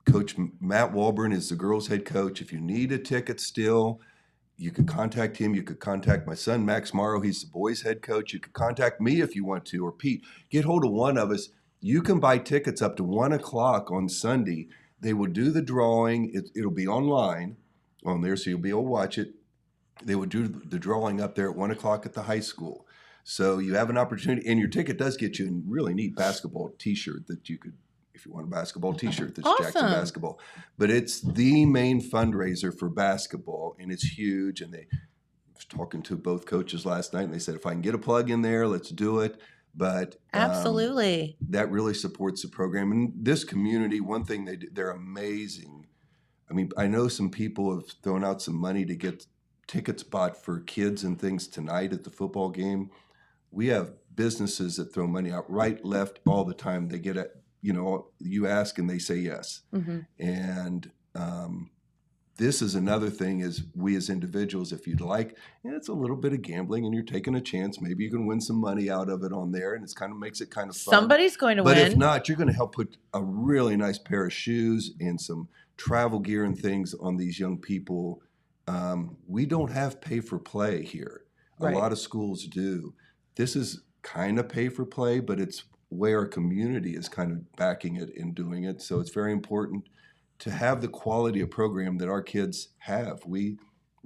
Coach Matt Walburn is the girls' head coach. If you need a ticket still, you could contact him. You could contact my son, Max Morrow. He's the boys' head coach. You could contact me if you want to, or Pete. Get hold of one of us. You can buy tickets up to 1 o'clock on Sunday. They will do the drawing. It'll be online on there, so you'll be able to watch it. They would do the drawing up there at 1 o'clock at the high school. So you have an opportunity, and your ticket does get you a really neat basketball T-shirt that you could, if you want a basketball T-shirt that's Jackson Awesome. basketball. But it's the main fundraiser for basketball, and it's huge. And I was talking to both coaches last night, and they said, if I can get a plug in there, let's do it. But Absolutely. that really supports the program. And this community, one thing they do, they're amazing. I mean, I know some people have thrown out some money to get tickets bought for kids and things tonight at the football game. We have businesses that throw money out right, left, all the time. They get it, you ask and they say yes. Mhm. And this is another thing is we as individuals, if you'd like, it's a little bit of gambling and you're taking a chance. Maybe you can win some money out of it on there, and it's kind of makes it kind of fun. Somebody's going to but win. But if not, you're going to help put a really nice pair of shoes and some travel gear and things on these young people. We don't have pay for play here. Right. A lot of schools do. This is kind of pay for play, but it's where a community is kind of backing it and doing it. So it's very important to have the quality of program that our kids have. We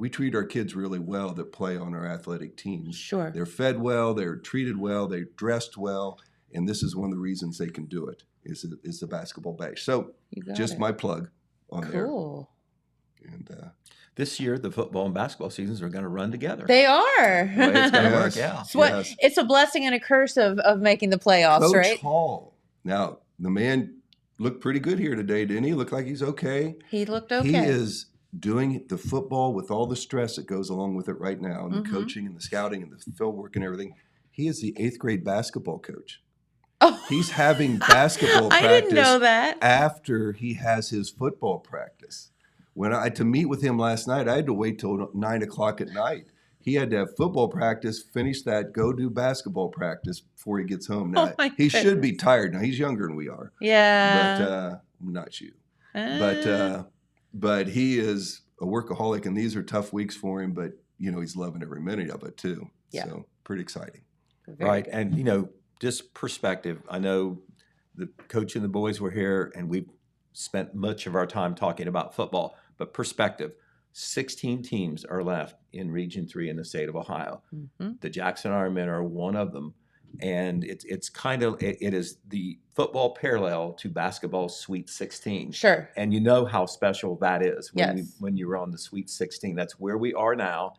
treat our kids really well that play on our athletic teams. Sure. They're fed well, they're treated well, they're dressed well, and this is one of the reasons they can do it, is the basketball bash. So just my plug on there. Cool. And this year, the football and basketball seasons are going to run together. They are. The way it's going to work, yeah. It's a blessing and a curse of making the playoffs, Coach right? Hall. Now, the man looked pretty good here today, didn't he? Looked like he's okay. He looked okay. He is doing the football with all the stress that goes along with it right now, and the coaching and the scouting and the field work and everything. He is the 8th grade basketball coach. Oh. He's having basketball practice I didn't know that. after he has his football practice. To meet with him last night, I had to wait till 9:00 at night. He had to have football practice, finish that, go do basketball practice before he gets home. Now, he should be tired. Now, he's younger than we are. Yeah. But not you. But he is a workaholic, and these are tough weeks for him, but, he's loving every minute of it, too. Yeah. So, pretty exciting. Right. And, just perspective. I know the coach and the boys were here, and we've spent much of our time talking about football, but perspective. 16 teams are left in Region 3 in the state of Ohio. The Jackson Ironmen are one of them. And it is the football parallel to basketball's Sweet 16. Sure. And you know how special that is Yes. when you're on the Sweet 16. That's where we are now.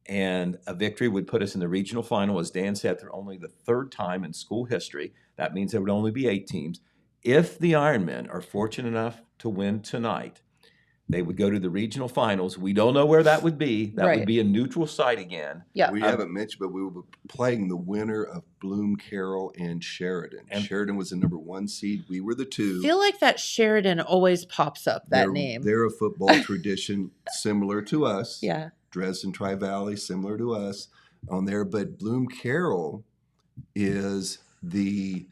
And a victory would put us in the regional final, as Dan said, for only the 3rd time in school history. That means there would only be 8 teams. If the Ironmen are fortunate enough to win tonight, they would go to the regional finals. We don't know where that would be. That would be a neutral site again. Yeah. We haven't mentioned, but we will be playing the winner of Bloom, Carroll, and Sheridan. And Sheridan was the number 1 seed. We were the 2. I feel like that Sheridan always pops up, name. They're a football tradition similar to us. Yeah. Dresden Tri-Valley, similar to us on there. But Bloom, Carroll is the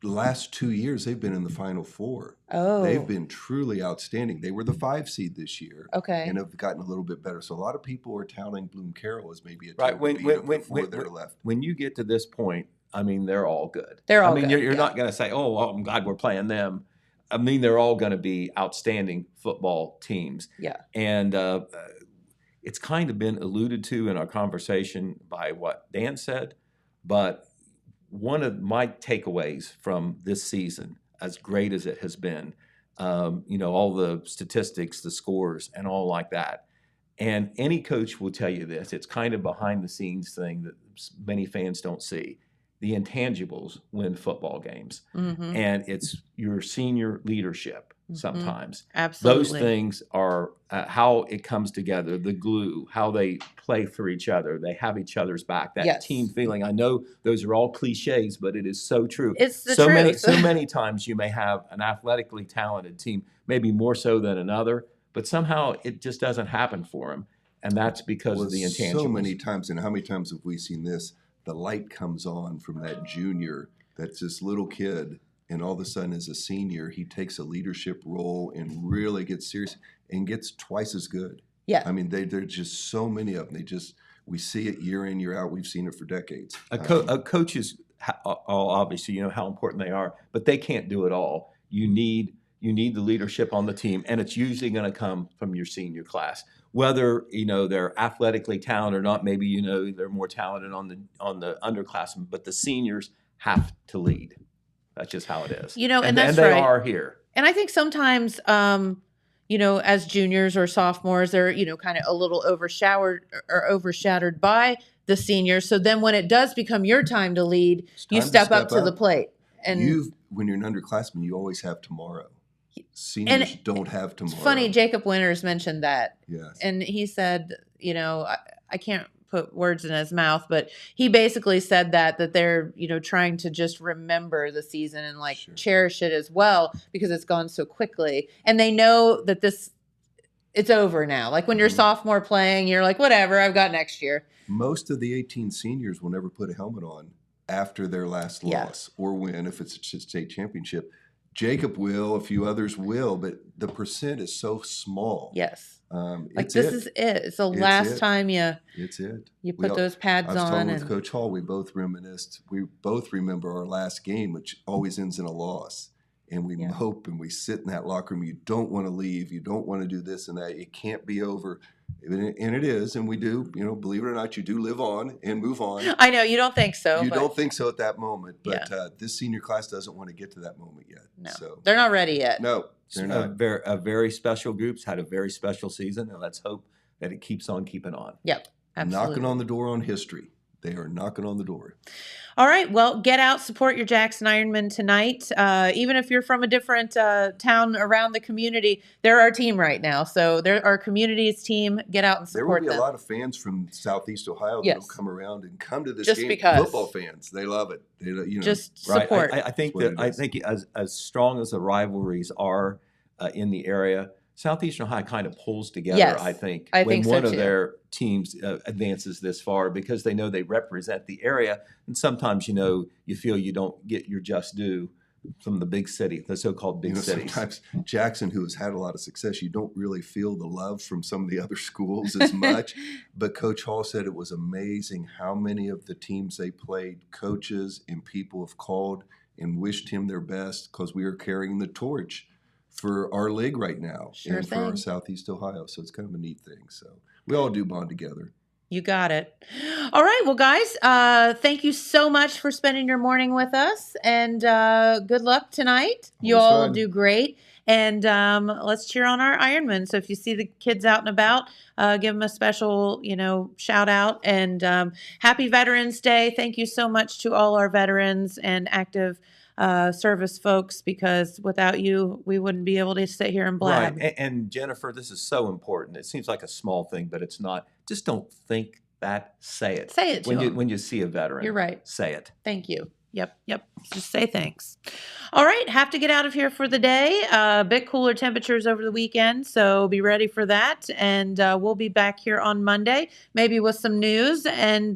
last 2 years they've been in the Final Four. Oh. They've been truly outstanding. They were the 5 seed this year. Okay. And have gotten a little bit better. So a lot of people are touting Bloom Carroll as maybe a Right. team to beat before they're left. When you get to this point, I mean, they're all good. They're all good, you're not going to say, oh, well, I'm glad we're playing them. I mean, they're all going to be outstanding football teams. Yeah. And it's kind of been alluded to in our conversation by what Dan said, but one of my takeaways from this season, as great as it has been, all the statistics, the scores, and all like that. And any coach will tell you this. It's kind of behind the scenes thing that many fans don't see. The intangibles win football games. And it's your senior leadership sometimes. Absolutely. Those things are how it comes together, the glue, how they play for each other. They have each other's back, that team feeling. I know those are all cliches, but it is so true. It's the truth. So many times you may have an athletically talented team, maybe more so than another, but somehow it just doesn't happen for them. And that's because of the intangibles. So many times, and how many times have we seen this? The light comes on from that junior, that's this little kid, and all of a sudden as a senior, he takes a leadership role and really gets serious and gets twice as good. Yeah. I mean, there's just so many of them. We see it year in, year out. We've seen it for decades. A coach is obviously, how important they are, but they can't do it all. You need the leadership on the team, and it's usually going to come from your senior class. Whether they're athletically talented or not, maybe they're more talented on the underclassmen, but the seniors have to lead. That's just how it is. And that's they right. are here. And I think sometimes, as juniors or sophomores, they're kind of a little overshadowed by the seniors. So then when it does become your time to lead, you step up to the plate. And when you're an underclassman, you always have tomorrow. Seniors don't have tomorrow. It's funny, Jacob Winters mentioned that. Yes. And he said, I can't put words in his mouth, but he basically said that they're, trying to just remember the season and cherish it as well because it's gone so quickly. And they know that this it's over now. Like when you're sophomore playing, you're like, whatever, I've got next year. Most of the 18 seniors will never put a helmet on after their last Yeah. loss or win if it's a state championship. Jacob will, a few others will, but the percent is so small. Yes. Like It's this it. is it. It's the It's last it. time you It's it. you We put all- those pads I was on. talking with And Coach Hall. We both reminisced. We both remember our last game, which always ends in a loss. And we hope and we sit in that locker room. You don't want to leave. You don't want to do this and that. It can't be over. And it is. And we do, believe it or not, you do live on and move on. I know you don't think so. You but don't think so at that moment. But this senior class doesn't want to get to that moment yet. No. So they're not ready yet. no, they're not. A very special group's had a very special season, and let's hope that it keeps on keeping on. Yep. Absolutely. Knocking on the door on history. They are knocking on the door. All right. Well, get out, support your Jackson Ironmen tonight. Even if you're from a different town around the community, they're our team right now. So they're our community's team. Get out and There will support be them. a lot of fans from Southeast Ohio Yes. that'll come around and come to this Just game. because. Football fans, they love it. They, Just Right. support. I think That's what that it I is. think as strong as the rivalries are in the area, Southeastern Ohio kind of pulls together. Yes, I think I when think so one of too. their teams advances this far because they know they represent the area, and sometimes you feel you don't get your just due from the big city, the so-called big cities. Sometimes Jackson, who has had a lot of success, you don't really feel the love from some of the other schools as much. But Coach Hall said it was amazing how many of the teams they played, coaches and people have called and wished him their best because we are carrying the torch for our league right now Sure and for our thing. Southeast Ohio. So it's kind of a neat thing. So we all do bond together. You got it. All right. Well, guys, thank you so much for spending your morning with us. And good luck tonight. You Always all fun. do great. And let's cheer on our Ironmen. So if you see the kids out and about, give them a special, shout out. And happy Veterans Day. Thank you so much to all our veterans and active service folks, because without you, we wouldn't be able to sit here and blab. Right. And Jennifer, this is so important. It seems like a small thing, but it's not. Just don't think that. Say it. Say it to when you 'em. when you see a veteran. You're right. Say it. Thank you. Yep. Just say thanks. All right. Have to get out of here for the day. A bit cooler temperatures over the weekend, so be ready for that. And we'll be back here on Monday, maybe with some news and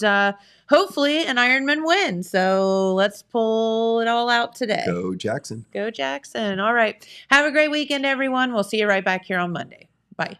hopefully an Ironman win. So let's pull it all out today. Go Jackson. Go Jackson. All right. Have a great weekend, everyone. We'll see you right back here on Monday. Bye.